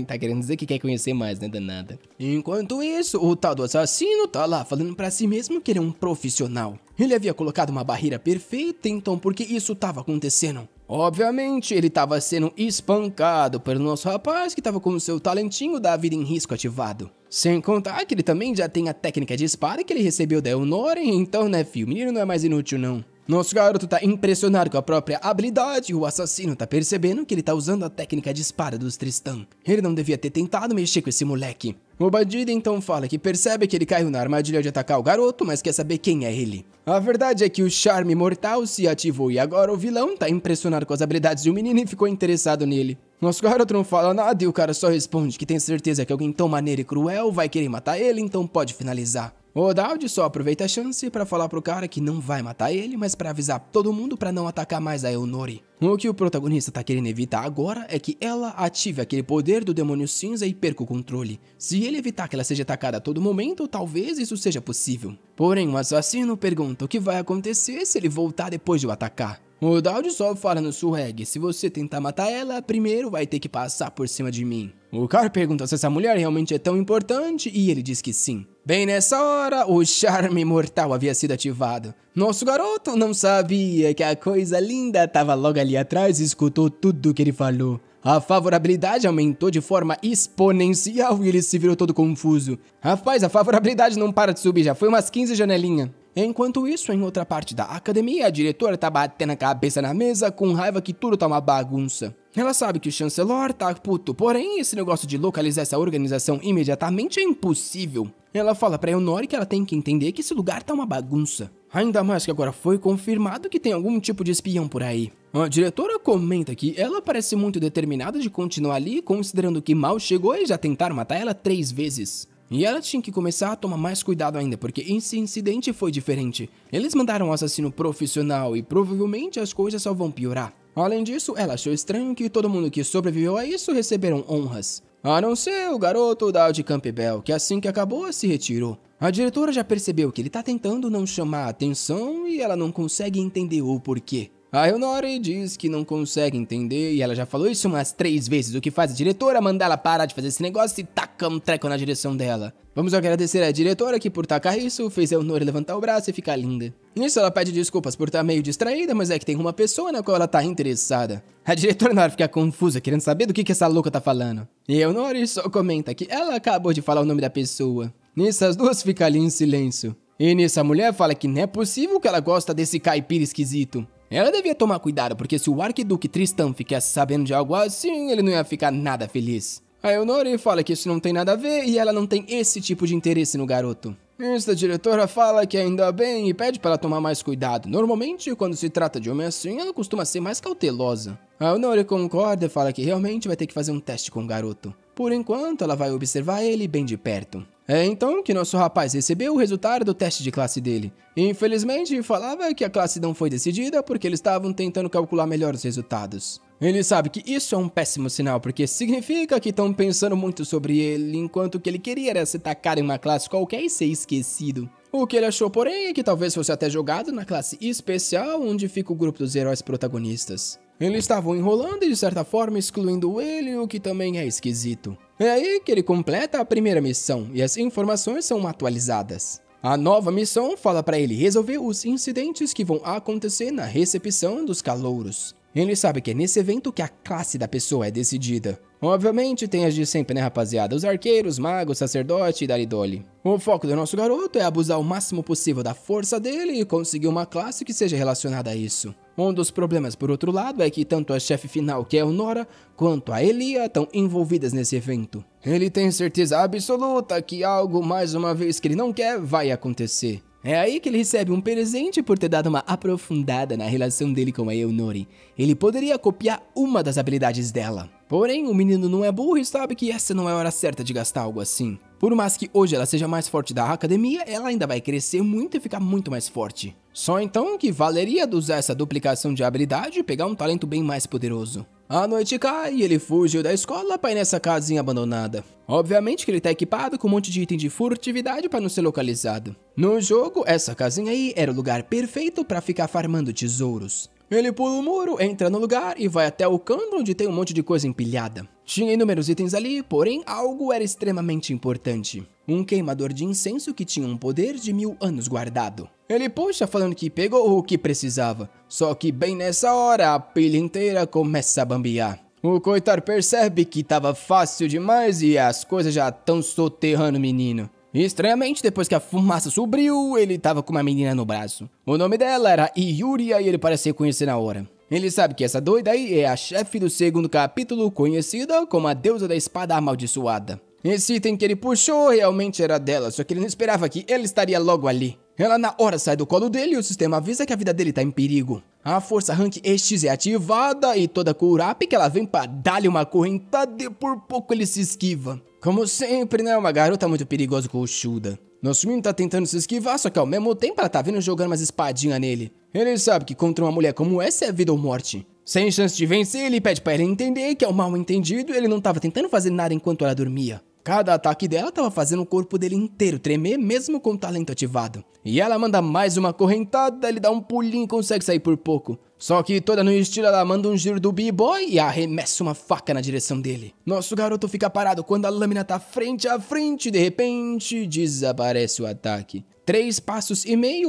Tá querendo dizer que quer conhecer mais, né, danada? Enquanto isso, o tal do assassino tá lá falando pra si mesmo que ele é um profissional. Ele havia colocado uma barreira perfeita, então por que isso tava acontecendo? Obviamente, ele tava sendo espancado pelo nosso rapaz que tava com o seu talentinho da vida em risco ativado. Sem contar que ele também já tem a técnica de espada que ele recebeu da Eunori, então, né, filho, o menino não é mais inútil, não. Nosso garoto tá impressionado com a própria habilidade e o assassino tá percebendo que ele tá usando a técnica de espada dos Tristan. Ele não devia ter tentado mexer com esse moleque. O bandido então fala que percebe que ele caiu na armadilha de atacar o garoto, mas quer saber quem é ele. A verdade é que o charme mortal se ativou e agora o vilão tá impressionado com as habilidades do menino e ficou interessado nele. Nosso garoto não fala nada e o cara só responde que tem certeza que alguém tão maneiro e cruel vai querer matar ele, então pode finalizar. O Daud só aproveita a chance pra falar pro cara que não vai matar ele, mas pra avisar todo mundo pra não atacar mais a Eunori. O que o protagonista tá querendo evitar agora é que ela ative aquele poder do demônio cinza e perca o controle. Se ele evitar que ela seja atacada a todo momento, talvez isso seja possível. Porém, o assassino pergunta o que vai acontecer se ele voltar depois de o atacar. O Daud só fala no swag, se você tentar matar ela, primeiro vai ter que passar por cima de mim. O cara pergunta se essa mulher realmente é tão importante e ele diz que sim. Bem nessa hora, o charme mortal havia sido ativado. Nosso garoto não sabia que a coisa linda estava logo ali atrás e escutou tudo que ele falou. A favorabilidade aumentou de forma exponencial e ele se virou todo confuso. Rapaz, a favorabilidade não para de subir, já foi umas 15 janelinhas. Enquanto isso, em outra parte da academia, a diretora tá batendo a cabeça na mesa com raiva que tudo tá uma bagunça. Ela sabe que o chancelor tá puto, porém esse negócio de localizar essa organização imediatamente é impossível. Ela fala pra Eunori que ela tem que entender que esse lugar tá uma bagunça. Ainda mais que agora foi confirmado que tem algum tipo de espião por aí. A diretora comenta que ela parece muito determinada de continuar ali, considerando que mal chegou e já tentaram matar ela 3 vezes. E ela tinha que começar a tomar mais cuidado ainda, porque esse incidente foi diferente. Eles mandaram um assassino profissional e provavelmente as coisas só vão piorar. Além disso, ela achou estranho que todo mundo que sobreviveu a isso receberam honras. A não ser o garoto Daud Campbell, que assim que acabou se retirou. A diretora já percebeu que ele tá tentando não chamar a atenção e ela não consegue entender o porquê. A Eleonore diz que não consegue entender e ela já falou isso umas 3 vezes, o que faz a diretora mandar ela parar de fazer esse negócio e tacar um treco na direção dela. Vamos agradecer a diretora que por tacar isso fez a Eleonore levantar o braço e ficar linda. Nisso ela pede desculpas por estar meio distraída, mas é que tem uma pessoa na qual ela tá interessada. A diretora na hora fica confusa, querendo saber do que essa louca tá falando. E a Eleonore só comenta que ela acabou de falar o nome da pessoa. Nisso as duas ficam ali em silêncio. E nisso a mulher fala que não é possível que ela gosta desse caipira esquisito. Ela devia tomar cuidado, porque se o arquiduque Tristan ficasse sabendo de algo assim, ele não ia ficar nada feliz. A Eleonore fala que isso não tem nada a ver e ela não tem esse tipo de interesse no garoto. Esta diretora fala que ainda bem e pede para ela tomar mais cuidado. Normalmente, quando se trata de homem assim, ela costuma ser mais cautelosa. A Eleonore concorda e fala que realmente vai ter que fazer um teste com o garoto. Por enquanto, ela vai observar ele bem de perto. É então que nosso rapaz recebeu o resultado do teste de classe dele. Infelizmente, falava que a classe não foi decidida porque eles estavam tentando calcular melhor os resultados. Ele sabe que isso é um péssimo sinal, porque significa que estão pensando muito sobre ele, enquanto o que ele queria era se tacar em uma classe qualquer e ser esquecido. O que ele achou, porém, é que talvez fosse até jogado na classe especial, onde fica o grupo dos heróis protagonistas. Eles estavam enrolando e, de certa forma, excluindo ele, o que também é esquisito. É aí que ele completa a primeira missão, e as informações são atualizadas. A nova missão fala para ele resolver os incidentes que vão acontecer na recepção dos calouros. Ele sabe que é nesse evento que a classe da pessoa é decidida. Obviamente tem as de sempre, né, rapaziada? Os arqueiros, magos, sacerdote e Daridoli. O foco do nosso garoto é abusar o máximo possível da força dele e conseguir uma classe que seja relacionada a isso. Um dos problemas, por outro lado, é que tanto a chefe final, que é a Nora, quanto a Elia estão envolvidas nesse evento. Ele tem certeza absoluta que algo, mais uma vez, que ele não quer, vai acontecer. É aí que ele recebe um presente por ter dado uma aprofundada na relação dele com a Eleonore. Ele poderia copiar uma das habilidades dela. Porém, o menino não é burro e sabe que essa não é a hora certa de gastar algo assim. Por mais que hoje ela seja mais forte da academia, ela ainda vai crescer muito e ficar muito mais forte. Só então que valeria de usar essa duplicação de habilidade e pegar um talento bem mais poderoso. A noite cai e ele fugiu da escola para ir nessa casinha abandonada. Obviamente que ele tá equipado com um monte de item de furtividade para não ser localizado. No jogo, essa casinha aí era o lugar perfeito para ficar farmando tesouros. Ele pula o muro, entra no lugar e vai até o canto onde tem um monte de coisa empilhada. Tinha inúmeros itens ali, porém algo era extremamente importante. Um queimador de incenso que tinha um poder de 1000 anos guardado. Ele puxa falando que pegou o que precisava, só que bem nessa hora a pilha inteira começa a bambear. O coitado percebe que tava fácil demais e as coisas já estão soterrando o menino. Estranhamente, depois que a fumaça subiu, ele tava com uma menina no braço. O nome dela era Yuria e ele parece reconhecer na hora. Ele sabe que essa doida aí é a chefe do segundo capítulo, conhecida como a deusa da espada amaldiçoada. Esse item que ele puxou realmente era dela, só que ele não esperava que ele estaria logo ali. Ela na hora sai do colo dele e o sistema avisa que a vida dele tá em perigo. A força Rank EX é ativada e toda Kurapika que ela vem pra dar-lhe uma correntada e por pouco ele se esquiva. Como sempre, né? Uma garota muito perigosa e coxuda. Nosso menino tá tentando se esquivar, só que ao mesmo tempo ela tá vindo jogando umas espadinhas nele. Ele sabe que contra uma mulher como essa é vida ou morte. Sem chance de vencer, ele pede pra ele entender que é um mal entendido e ele não tava tentando fazer nada enquanto ela dormia. Cada ataque dela tava fazendo o corpo dele inteiro tremer, mesmo com o talento ativado. E ela manda mais uma correntada, ele dá um pulinho e consegue sair por pouco. Só que toda no estilo ela manda um giro do B-Boy e arremessa uma faca na direção dele. Nosso garoto fica parado quando a lâmina tá frente a frente e de repente desaparece o ataque. 3,5 passos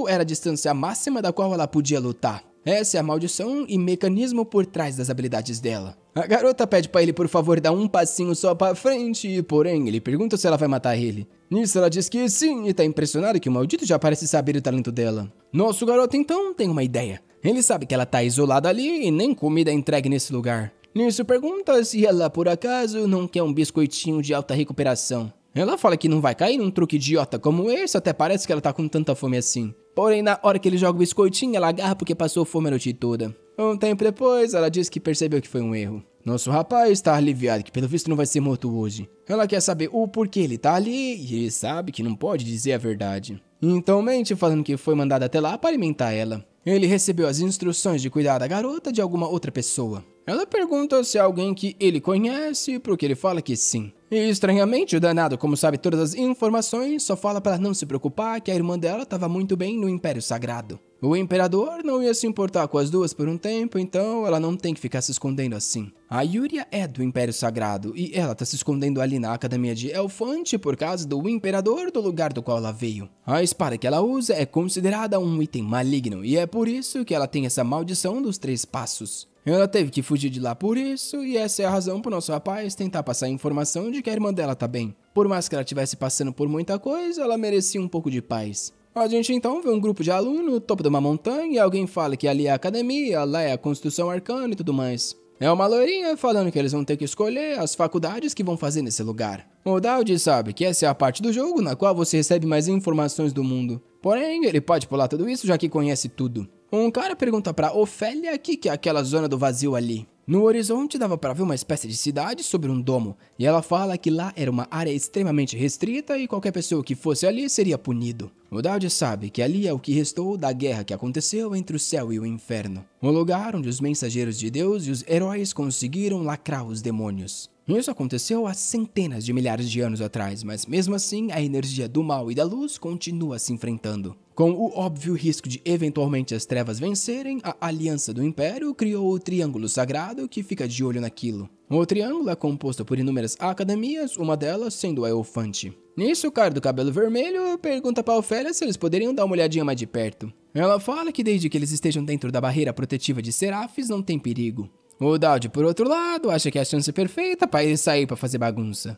era a distância máxima da qual ela podia lutar. Essa é a maldição e mecanismo por trás das habilidades dela. A garota pede pra ele por favor dar um passinho só pra frente, porém ele pergunta se ela vai matar ele. Nisso ela diz que sim e tá impressionado que o maldito já parece saber o talento dela. Nosso garoto então tem uma ideia. Ele sabe que ela tá isolada ali e nem comida é entregue nesse lugar. Nisso pergunta se ela por acaso não quer um biscoitinho de alta recuperação. Ela fala que não vai cair num truque idiota como esse, até parece que ela tá com tanta fome assim. Porém, na hora que ele joga o biscoitinho, ela agarra porque passou fome a noite toda. Um tempo depois, ela diz que percebeu que foi um erro. Nosso rapaz está aliviado que pelo visto não vai ser morto hoje. Ela quer saber o porquê ele tá ali e ele sabe que não pode dizer a verdade. Então mente falando que foi mandado até lá para alimentar ela. Ele recebeu as instruções de cuidar da garota de alguma outra pessoa. Ela pergunta se é alguém que ele conhece, porque ele fala que sim. E estranhamente, o danado, como sabe todas as informações, só fala para não se preocupar que a irmã dela estava muito bem no Império Sagrado. O Imperador não ia se importar com as duas por um tempo, então ela não tem que ficar se escondendo assim. A Yuria é do Império Sagrado e ela tá se escondendo ali na Academia de Elfante por causa do Imperador do lugar do qual ela veio. A espada que ela usa é considerada um item maligno e é por isso que ela tem essa maldição dos 3 passos. Ela teve que fugir de lá por isso, e essa é a razão pro nosso rapaz tentar passar a informação de que a irmã dela tá bem. Por mais que ela estivesse passando por muita coisa, ela merecia um pouco de paz. A gente então vê um grupo de alunos no topo de uma montanha e alguém fala que ali é a academia, lá é a construção arcana e tudo mais. É uma loirinha falando que eles vão ter que escolher as faculdades que vão fazer nesse lugar. O Dowd sabe que essa é a parte do jogo na qual você recebe mais informações do mundo. Porém, ele pode pular tudo isso já que conhece tudo. Um cara pergunta pra Ofélia o que é aquela zona do vazio ali. No horizonte dava pra ver uma espécie de cidade sobre um domo, e ela fala que lá era uma área extremamente restrita e qualquer pessoa que fosse ali seria punido. O Dowd sabe que ali é o que restou da guerra que aconteceu entre o céu e o inferno, o lugar onde os mensageiros de Deus e os heróis conseguiram lacrar os demônios. Isso aconteceu há centenas de milhares de anos atrás, mas mesmo assim a energia do mal e da luz continua se enfrentando. Com o óbvio risco de eventualmente as trevas vencerem, a Aliança do Império criou o Triângulo Sagrado que fica de olho naquilo. O triângulo é composto por inúmeras academias, uma delas sendo a Elfante. Nisso, o cara do cabelo vermelho pergunta pra Ofélia se eles poderiam dar uma olhadinha mais de perto. Ela fala que desde que eles estejam dentro da barreira protetiva de Serafes não tem perigo. O Dowd, por outro lado, acha que é a chance perfeita para ele sair para fazer bagunça.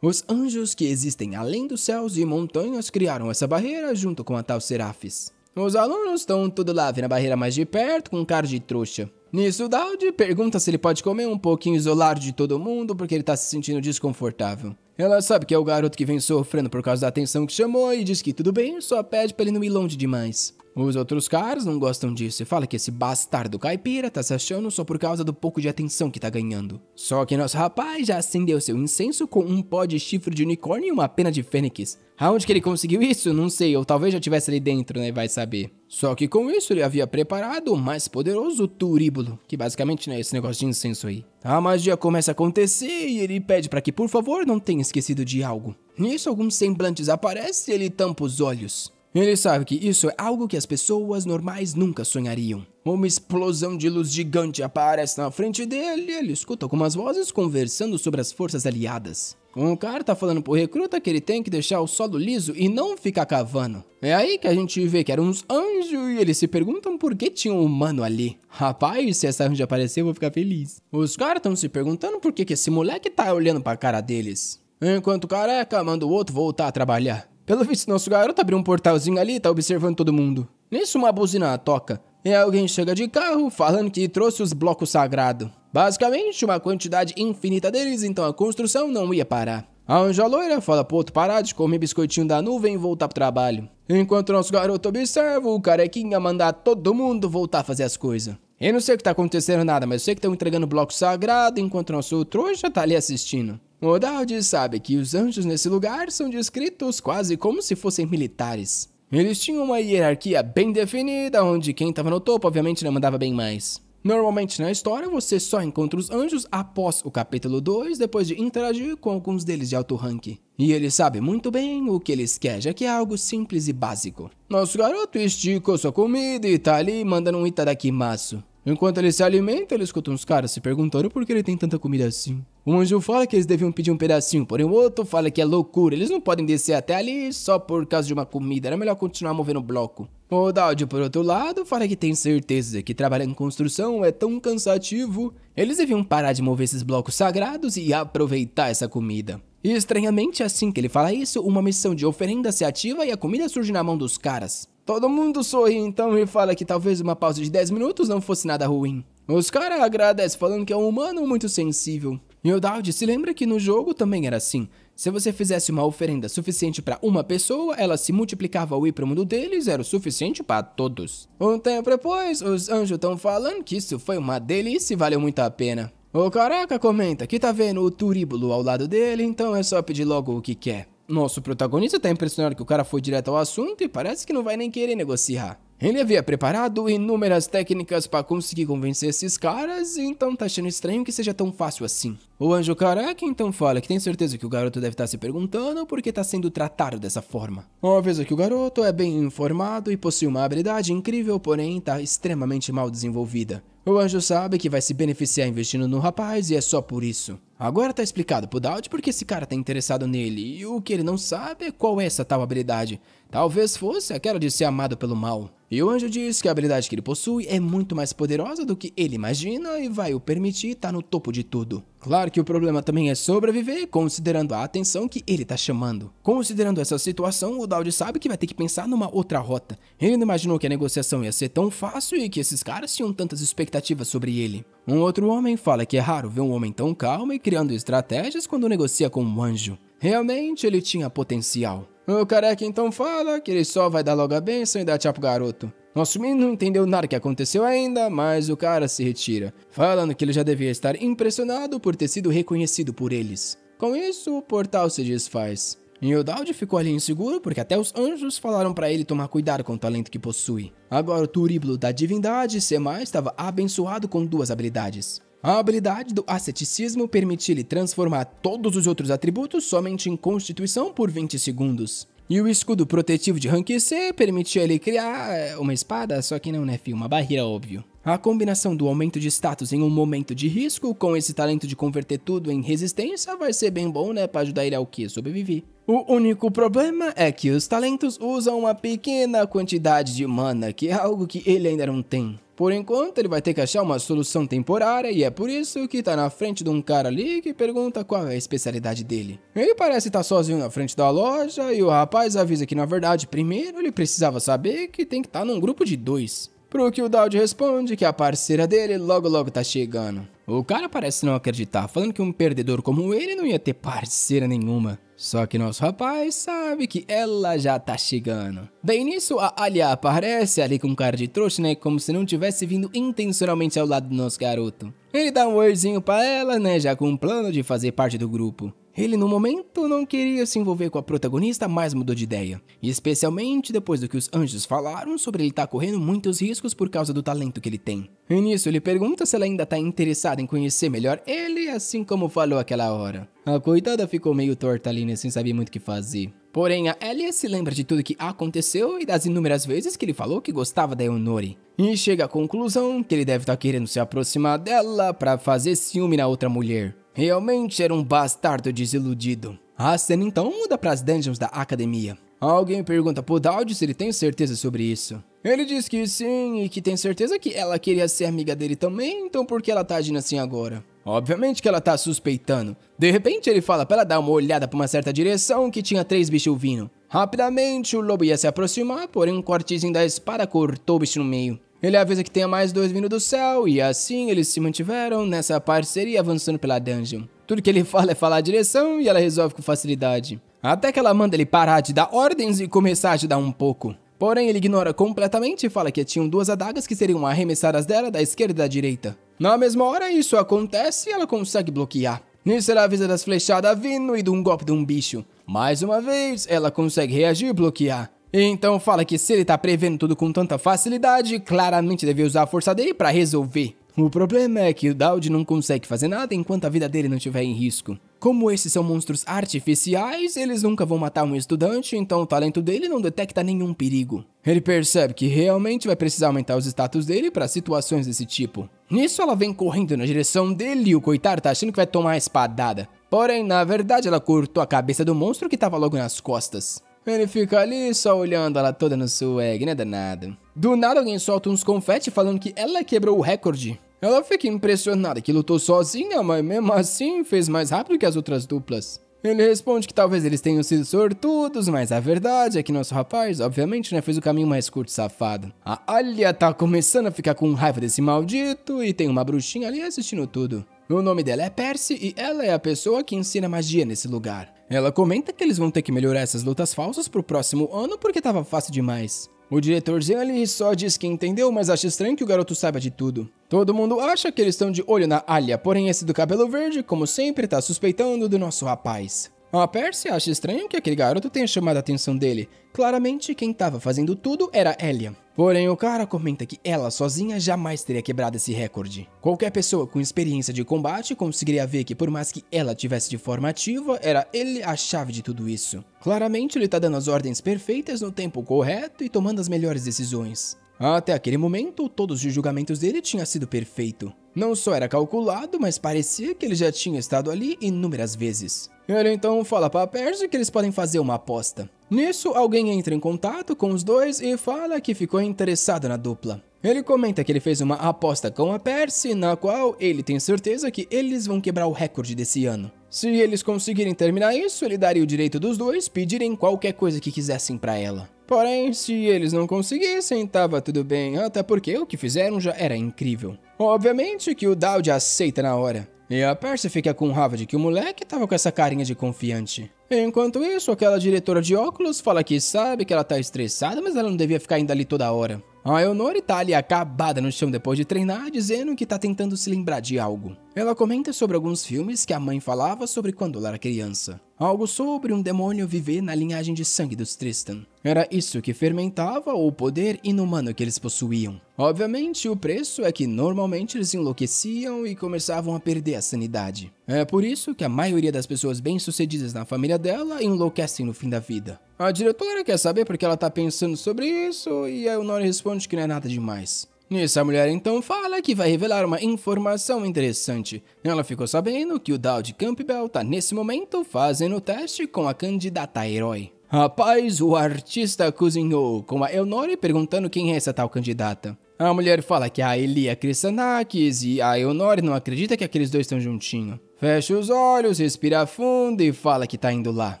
Os anjos que existem além dos céus e montanhas criaram essa barreira junto com a tal Serafes. Os alunos estão tudo lá vendo a barreira mais de perto com cara de trouxa. Nisso, o Dowd pergunta se ele pode comer um pouquinho isolado de todo mundo porque ele tá se sentindo desconfortável. Ela sabe que é o garoto que vem sofrendo por causa da atenção que chamou e diz que tudo bem, só pede pra ele não ir longe demais. Os outros caras não gostam disso e falam que esse bastardo caipira tá se achando só por causa do pouco de atenção que tá ganhando. Só que nosso rapaz já acendeu seu incenso com um pó de chifre de unicórnio e uma pena de fênix. Aonde que ele conseguiu isso? Não sei, ou talvez já tivesse ali dentro, né, vai saber. Só que com isso ele havia preparado o mais poderoso turíbulo, que basicamente é esse negócio de incenso aí. A magia começa a acontecer e ele pede para que por favor não tenha esquecido de algo. Nisso alguns semblantes aparecem e ele tampa os olhos. Ele sabe que isso é algo que as pessoas normais nunca sonhariam. Uma explosão de luz gigante aparece na frente dele e ele escuta algumas vozes conversando sobre as forças aliadas. Um cara tá falando pro recruta que ele tem que deixar o solo liso e não ficar cavando. É aí que a gente vê que eram uns anjos e eles se perguntam por que tinha um humano ali. Rapaz, se essa anja aparecer eu vou ficar feliz. Os caras estão se perguntando por que esse moleque tá olhando pra cara deles. Enquanto o careca manda o outro voltar a trabalhar. Pelo visto, nosso garoto abriu um portalzinho ali e tá observando todo mundo. Nisso, uma buzina toca. E alguém chega de carro falando que trouxe os blocos sagrados. Basicamente, uma quantidade infinita deles, então a construção não ia parar. A anja loira fala pro outro parar de comer biscoitinho da nuvem e voltar pro trabalho. Enquanto nosso garoto observa, o carequinha mandar todo mundo voltar a fazer as coisas. Eu não sei o que tá acontecendo nada, mas eu sei que estão entregando bloco sagrado enquanto nosso trouxa tá ali assistindo. O Dowd sabe que os anjos nesse lugar são descritos quase como se fossem militares. Eles tinham uma hierarquia bem definida, onde quem estava no topo obviamente não mandava bem mais. Normalmente na história você só encontra os anjos após o capítulo 2, depois de interagir com alguns deles de alto rank. E ele sabe muito bem o que eles querem, já que é algo simples e básico. Nosso garoto esticou sua comida e tá ali mandando um itadakimasu. Enquanto ele se alimenta, ele escuta uns caras se perguntando por que ele tem tanta comida assim. Um anjo fala que eles deviam pedir um pedacinho, porém o outro fala que é loucura, eles não podem descer até ali só por causa de uma comida, era melhor continuar movendo o bloco. O Dowd, por outro lado, fala que tem certeza que trabalhar em construção é tão cansativo, eles deviam parar de mover esses blocos sagrados e aproveitar essa comida. E estranhamente, assim que ele fala isso, uma missão de oferenda se ativa e a comida surge na mão dos caras. Todo mundo sorri então e fala que talvez uma pausa de 10 minutos não fosse nada ruim. Os caras agradecem falando que é um humano muito sensível. E o Dowd se lembra que no jogo também era assim. Se você fizesse uma oferenda suficiente para uma pessoa, ela se multiplicava ao ir pro mundo deles, era o suficiente para todos. Um tempo depois, os anjos estão falando que isso foi uma delícia e valeu muito a pena. O careca comenta que tá vendo o turíbulo ao lado dele, então é só pedir logo o que quer. Nosso protagonista tá impressionado que o cara foi direto ao assunto e parece que não vai nem querer negociar. Ele havia preparado inúmeras técnicas para conseguir convencer esses caras, então tá achando estranho que seja tão fácil assim. O anjo careca então fala que tem certeza que o garoto deve estar se perguntando por que está sendo tratado dessa forma. Avisa que o garoto é bem informado e possui uma habilidade incrível, porém está extremamente mal desenvolvida. O anjo sabe que vai se beneficiar investindo no rapaz e é só por isso. Agora tá explicado pro Dowd porque esse cara tá interessado nele e o que ele não sabe é qual é essa tal habilidade. Talvez fosse aquela de ser amado pelo mal. E o anjo diz que a habilidade que ele possui é muito mais poderosa do que ele imagina e vai o permitir estar no topo de tudo. Claro que o problema também é sobreviver, considerando a atenção que ele tá chamando. Considerando essa situação, o Dowd sabe que vai ter que pensar numa outra rota. Ele não imaginou que a negociação ia ser tão fácil e que esses caras tinham tantas expectativas sobre ele. Um outro homem fala que é raro ver um homem tão calmo e criando estratégias quando negocia com um anjo. Realmente ele tinha potencial. O careca então fala que ele só vai dar logo a bênção e dar tchau pro garoto. Nosso menino não entendeu nada que aconteceu ainda, mas o cara se retira, falando que ele já devia estar impressionado por ter sido reconhecido por eles. Com isso, o portal se desfaz. E o Dowd ficou ali inseguro porque até os anjos falaram pra ele tomar cuidado com o talento que possui. Agora o turíbulo da divindade, Semai, estava abençoado com duas habilidades. A habilidade do asceticismo permitia-lhe transformar todos os outros atributos somente em constituição por 20 segundos. E o escudo protetivo de rank C permitia ele criar uma espada, só que não, né, filho? Uma barreira, óbvio. A combinação do aumento de status em um momento de risco com esse talento de converter tudo em resistência vai ser bem bom, né, pra ajudar ele ao quê? Sobreviver. O único problema é que os talentos usam uma pequena quantidade de mana, que é algo que ele ainda não tem. Por enquanto, ele vai ter que achar uma solução temporária e é por isso que tá na frente de um cara ali que pergunta qual é a especialidade dele. Ele parece estar sozinho na frente da loja e o rapaz avisa que na verdade primeiro ele precisava saber que tem que estar num grupo de 2. Pro que o Dowd responde que a parceira dele logo tá chegando. O cara parece não acreditar, falando que um perdedor como ele não ia ter parceira nenhuma. Só que nosso rapaz sabe que ela já tá chegando. Bem nisso, a Alia aparece ali com cara de trouxa, né? Como se não tivesse vindo intencionalmente ao lado do nosso garoto. Ele dá um oizinho pra ela, né? Já com um plano de fazer parte do grupo. Ele, no momento, não queria se envolver com a protagonista, mas mudou de ideia. E especialmente depois do que os anjos falaram sobre ele estar correndo muitos riscos por causa do talento que ele tem. E nisso, ele pergunta se ela ainda está interessada em conhecer melhor ele, assim como falou aquela hora. A coitada ficou meio torta ali, né, sem saber muito o que fazer. Porém, a Alia se lembra de tudo que aconteceu e das inúmeras vezes que ele falou que gostava da Eonori. E chega à conclusão que ele deve estar querendo se aproximar dela para fazer ciúme na outra mulher. Realmente era um bastardo desiludido. A cena então muda para as dungeons da academia. Alguém pergunta pro Dowd se ele tem certeza sobre isso. Ele diz que sim e que tem certeza que ela queria ser amiga dele também, então por que ela tá agindo assim agora? Obviamente que ela tá suspeitando. De repente ele fala pra ela dar uma olhada pra uma certa direção que tinha 3 bichos vindo. Rapidamente o lobo ia se aproximar, porém um cortezinho da espada cortou o bicho no meio. Ele avisa que tem mais 2 vindo do céu e assim eles se mantiveram nessa parceria avançando pela dungeon. Tudo que ele fala é falar a direção e ela resolve com facilidade. Até que ela manda ele parar de dar ordens e começar a ajudar um pouco. Porém ele ignora completamente e fala que tinham 2 adagas que seriam arremessadas dela da esquerda e da direita. Na mesma hora isso acontece e ela consegue bloquear. Nisso ela avisa das flechadas vindo e de um golpe de um bicho. Mais uma vez ela consegue reagir e bloquear. Então fala que se ele tá prevendo tudo com tanta facilidade, claramente deve usar a força dele pra resolver. O problema é que o Dowd não consegue fazer nada enquanto a vida dele não estiver em risco. Como esses são monstros artificiais, eles nunca vão matar um estudante, então o talento dele não detecta nenhum perigo. Ele percebe que realmente vai precisar aumentar os status dele para situações desse tipo. Nisso ela vem correndo na direção dele e o coitado tá achando que vai tomar a espadada. Porém, na verdade ela cortou a cabeça do monstro que tava logo nas costas. Ele fica ali só olhando ela toda no swag, né, danado. Do nada alguém solta uns confete falando que ela quebrou o recorde. Ela fica impressionada que lutou sozinha, mas mesmo assim fez mais rápido que as outras duplas. Ele responde que talvez eles tenham sido sortudos, mas a verdade é que nosso rapaz, obviamente, né, fez o caminho mais curto e safado. A Alia tá começando a ficar com raiva desse maldito e tem uma bruxinha ali assistindo tudo. O nome dela é Percy e ela é a pessoa que ensina magia nesse lugar. Ela comenta que eles vão ter que melhorar essas lutas falsas pro próximo ano porque tava fácil demais. O diretorzinho ali só diz que entendeu, mas acha estranho que o garoto saiba de tudo. Todo mundo acha que eles estão de olho na Alia, porém esse do cabelo verde, como sempre, tá suspeitando do nosso rapaz. A Percy acha estranho que aquele garoto tenha chamado a atenção dele. Claramente, quem estava fazendo tudo era Elia. Porém, o cara comenta que ela sozinha jamais teria quebrado esse recorde. Qualquer pessoa com experiência de combate conseguiria ver que por mais que ela tivesse de forma ativa, era ele a chave de tudo isso. Claramente, ele tá dando as ordens perfeitas no tempo correto e tomando as melhores decisões. Até aquele momento, todos os julgamentos dele tinham sido perfeitos. Não só era calculado, mas parecia que ele já tinha estado ali inúmeras vezes. Ele então fala para Percy que eles podem fazer uma aposta. Nisso, alguém entra em contato com os dois e fala que ficou interessado na dupla. Ele comenta que ele fez uma aposta com a Percy, na qual ele tem certeza que eles vão quebrar o recorde desse ano. Se eles conseguirem terminar isso, ele daria o direito dos dois pedirem qualquer coisa que quisessem para ela. Porém, se eles não conseguissem, tava tudo bem, até porque o que fizeram já era incrível. Obviamente que o Dowd aceita na hora. E a Percy fica com raiva de que o moleque tava com essa carinha de confiante. Enquanto isso, aquela diretora de óculos fala que sabe que ela tá estressada, mas ela não devia ficar indo ali toda hora. A Eleanor tá ali acabada no chão depois de treinar, dizendo que tá tentando se lembrar de algo. Ela comenta sobre alguns filmes que a mãe falava sobre quando ela era criança. Algo sobre um demônio viver na linhagem de sangue dos Tristan. Era isso que fermentava o poder inumano que eles possuíam. Obviamente, o preço é que normalmente eles enlouqueciam e começavam a perder a sanidade. É por isso que a maioria das pessoas bem-sucedidas na família dela enlouquecem no fim da vida. A diretora quer saber porque ela tá pensando sobre isso e a Eleanor responde que não é nada demais. Nisso, a mulher então fala que vai revelar uma informação interessante. Ela ficou sabendo que o Dowd Campbell tá nesse momento fazendo o teste com a candidata a herói. Rapaz, o artista cozinhou com a Eleanor perguntando quem é essa tal candidata. A mulher fala que é a Elia Christanakis e a Eleanor não acredita que aqueles dois estão juntinhos. Fecha os olhos, respira fundo e fala que tá indo lá.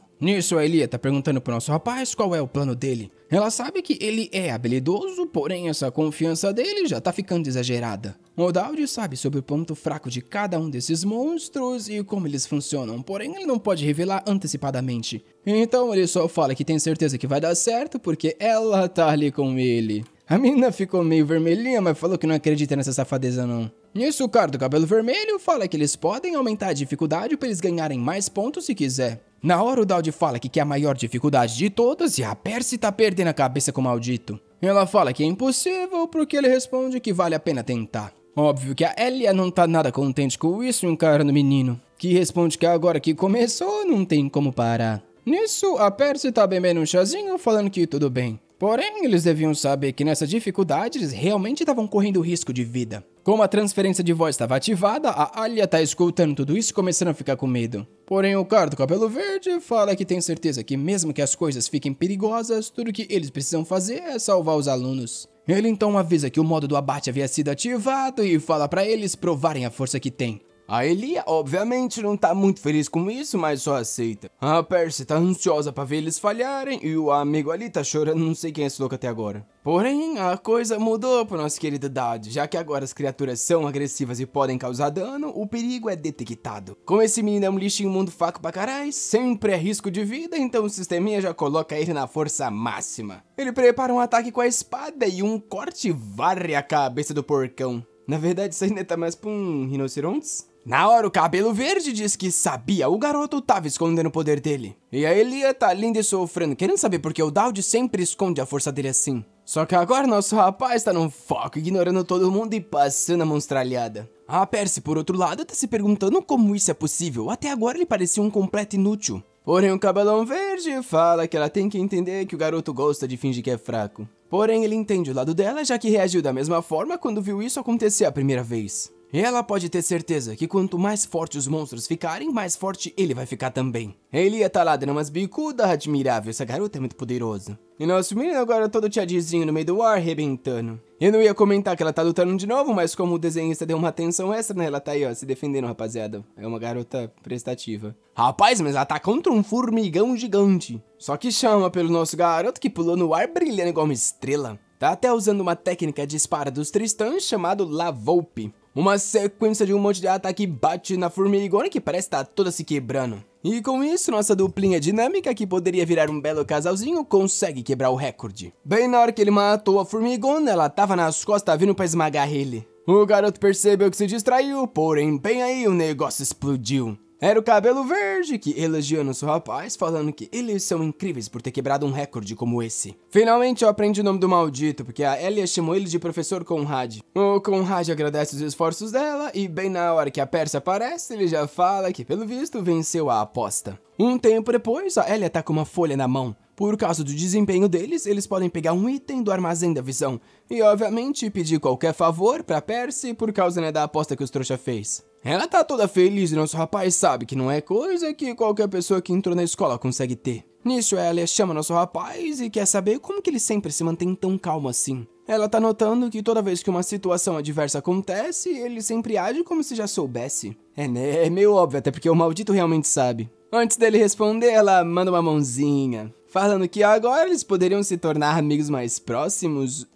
Nisso, a Elia tá perguntando pro nosso rapaz qual é o plano dele. Ela sabe que ele é habilidoso, porém essa confiança dele já tá ficando exagerada. O Dowd sabe sobre o ponto fraco de cada um desses monstros e como eles funcionam, porém ele não pode revelar antecipadamente. Então ele só fala que tem certeza que vai dar certo porque ela tá ali com ele. A menina ficou meio vermelhinha, mas falou que não acredita nessa safadeza não. Nisso, o cara do cabelo vermelho fala que eles podem aumentar a dificuldade para eles ganharem mais pontos se quiser. Na hora, o Dowd fala que é a maior dificuldade de todas e a Percy tá perdendo a cabeça com o maldito. Ela fala que é impossível porque ele responde que vale a pena tentar. Óbvio que a Elia não tá nada contente com isso encarando o menino, que responde que agora que começou não tem como parar. Nisso, a Percy tá bebendo um chazinho falando que tudo bem. Porém, eles deviam saber que nessa dificuldade eles realmente estavam correndo risco de vida. Como a transferência de voz estava ativada, a Alia tá escutando tudo isso e começando a ficar com medo. Porém, o cara do cabelo verde fala que tem certeza que mesmo que as coisas fiquem perigosas, tudo que eles precisam fazer é salvar os alunos. Ele então avisa que o modo do abate havia sido ativado e fala pra eles provarem a força que tem. A Elia, obviamente, não tá muito feliz com isso, mas só aceita. A Percy tá ansiosa pra ver eles falharem e o amigo ali tá chorando, não sei quem é esse louco até agora. Porém, a coisa mudou pro nosso querido Dowd, já que agora as criaturas são agressivas e podem causar dano, o perigo é detectado. Como esse menino é um lixinho mundo fraco pra caralho, sempre é risco de vida, então o sisteminha já coloca ele na força máxima. Ele prepara um ataque com a espada e um corte varre a cabeça do porcão. Na verdade, isso ainda tá mais pra um rinoceronte? Na hora, o cabelo verde diz que sabia, o garoto tava escondendo o poder dele. E a Elia tá linda e sofrendo, querendo saber porque o Dowd sempre esconde a força dele assim. Só que agora nosso rapaz tá no foco, ignorando todo mundo e passando a monstralhada. A Percy, por outro lado, tá se perguntando como isso é possível, até agora ele parecia um completo inútil. Porém, o cabelão verde fala que ela tem que entender que o garoto gosta de fingir que é fraco. Porém, ele entende o lado dela, já que reagiu da mesma forma quando viu isso acontecer a primeira vez. E ela pode ter certeza que quanto mais fortes os monstros ficarem, mais forte ele vai ficar também. Elia tá lá dando umas bicudas admirável, essa garota é muito poderosa. E nosso menino agora todo tiadizinho no meio do ar, arrebentando. Eu não ia comentar que ela tá lutando de novo, mas como o desenhista deu uma atenção extra, né, ela tá aí ó, se defendendo, rapaziada. É uma garota prestativa. Rapaz, mas ela tá contra um formigão gigante. Só que chama pelo nosso garoto que pulou no ar brilhando igual uma estrela. Tá até usando uma técnica de espada dos Tristan chamado La Volpe. Uma sequência de um monte de ataque bate na formigona que parece estar toda se quebrando. E com isso, nossa duplinha dinâmica, que poderia virar um belo casalzinho, consegue quebrar o recorde. Bem na hora que ele matou a formigona, ela tava nas costas vindo pra esmagar ele. O garoto percebeu que se distraiu, porém bem aí o negócio explodiu. Era o Cabelo Verde que elogiou nosso rapaz, falando que eles são incríveis por ter quebrado um recorde como esse. Finalmente eu aprendi o nome do maldito, porque a Elia chamou ele de Professor Conrad. O Conrad agradece os esforços dela e bem na hora que a Percy aparece, ele já fala que pelo visto venceu a aposta. Um tempo depois, a Elia tá com uma folha na mão. Por causa do desempenho deles, eles podem pegar um item do armazém da visão e, obviamente, pedir qualquer favor pra Percy por causa, né, da aposta que os trouxa fez. Ela tá toda feliz e nosso rapaz sabe que não é coisa que qualquer pessoa que entrou na escola consegue ter. Nisso, ela chama nosso rapaz e quer saber como que ele sempre se mantém tão calmo assim. Ela tá notando que toda vez que uma situação adversa acontece, ele sempre age como se já soubesse. Né? É meio óbvio, até porque o maldito realmente sabe. Antes dele responder, ela manda uma mãozinha, falando que agora eles poderiam se tornar amigos mais próximos.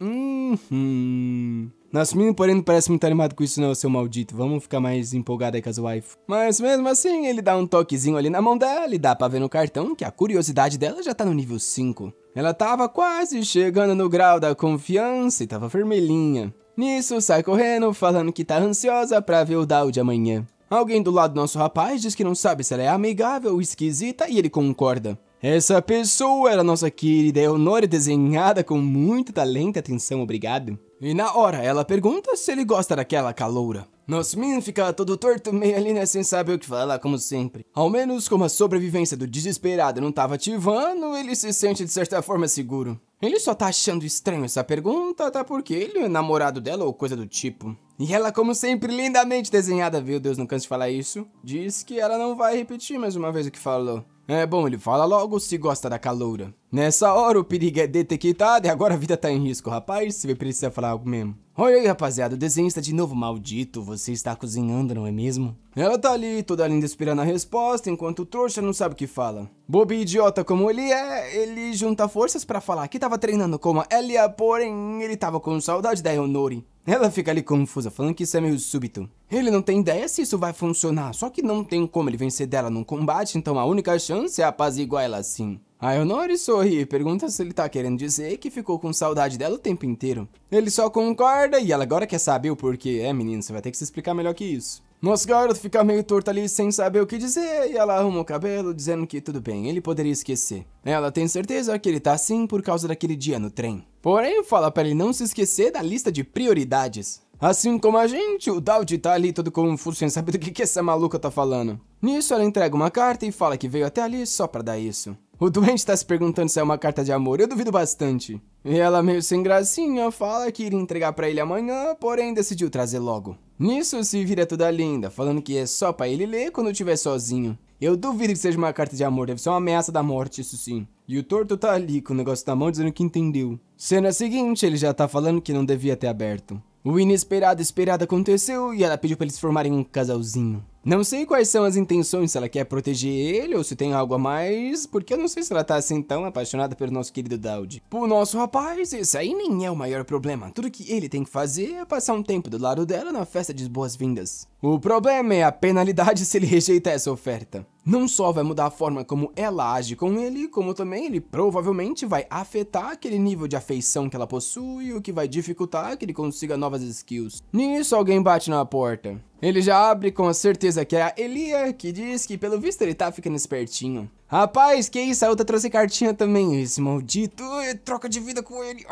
Nosso menino, porém, não parece muito animado com isso não, seu maldito. Vamos ficar mais empolgado aí com as waifu. Mas mesmo assim, ele dá um toquezinho ali na mão dela e dá pra ver no cartão que a curiosidade dela já tá no nível 5. Ela tava quase chegando no grau da confiança e tava vermelhinha. Nisso, sai correndo, falando que tá ansiosa pra ver o Dowd amanhã. Alguém do lado do nosso rapaz diz que não sabe se ela é amigável ou esquisita e ele concorda. Essa pessoa era nossa querida Eonore, desenhada com muito talento e atenção, obrigado. E na hora, ela pergunta se ele gosta daquela caloura. Nosso menino fica todo torto, meio ali, né, sem saber o que falar, como sempre. Ao menos, como a sobrevivência do desesperado não tava ativando, ele se sente de certa forma seguro. Ele só tá achando estranho essa pergunta, até porque ele é namorado dela ou coisa do tipo. E ela, como sempre, lindamente desenhada, viu? Deus, não cansa de falar isso. Diz que ela não vai repetir mais uma vez o que falou. É bom, ele fala logo se gosta da caloura. Nessa hora o perigo é detectado e agora a vida tá em risco, rapaz, se vai precisar falar algo mesmo. Olha aí, rapaziada, o desenho está de novo maldito, você está cozinhando, não é mesmo? Ela tá ali, toda linda esperando a resposta, enquanto o trouxa não sabe o que fala. Bobo e idiota como ele é, ele junta forças pra falar que tava treinando como a Elia, porém ele tava com saudade da Eonore. Ela fica ali confusa, falando que isso é meio súbito. Ele não tem ideia se isso vai funcionar, só que não tem como ele vencer dela num combate, então a única chance é apaziguar ela assim. A Eonore sorri e pergunta se ele tá querendo dizer que ficou com saudade dela o tempo inteiro. Ele só concorda e ela agora quer saber o porquê. É, menino, você vai ter que se explicar melhor que isso. Nosso garoto fica meio torto ali sem saber o que dizer e ela arruma o cabelo dizendo que tudo bem, ele poderia esquecer. Ela tem certeza que ele tá assim por causa daquele dia no trem. Porém, fala pra ele não se esquecer da lista de prioridades. Assim como a gente, o Dowd tá ali todo confuso sem saber do que essa maluca tá falando. Nisso, ela entrega uma carta e fala que veio até ali só pra dar isso. O doente tá se perguntando se é uma carta de amor, eu duvido bastante. E ela, meio sem gracinha, fala que iria entregar pra ele amanhã, porém decidiu trazer logo. Nisso se vira toda linda, falando que é só pra ele ler quando estiver sozinho. Eu duvido que seja uma carta de amor, deve ser uma ameaça da morte, isso sim. E o torto tá ali com o negócio na mão dizendo que entendeu. Cena seguinte, ele já tá falando que não devia ter aberto. O inesperado aconteceu e ela pediu pra eles formarem um casalzinho. Não sei quais são as intenções, se ela quer proteger ele ou se tem algo a mais, porque eu não sei se ela tá assim tão apaixonada pelo nosso querido Dowd. Pro nosso rapaz, esse aí nem é o maior problema. Tudo que ele tem que fazer é passar um tempo do lado dela na festa de boas-vindas. O problema é a penalidade se ele rejeitar essa oferta. Não só vai mudar a forma como ela age com ele, como também ele provavelmente vai afetar aquele nível de afeição que ela possui, o que vai dificultar que ele consiga novas skills. Nisso, alguém bate na porta. Ele já abre com a certeza que é a Elia, que diz que pelo visto ele tá ficando espertinho. Rapaz, que isso? A outra trouxe cartinha também, esse maldito, troca de vida com ele.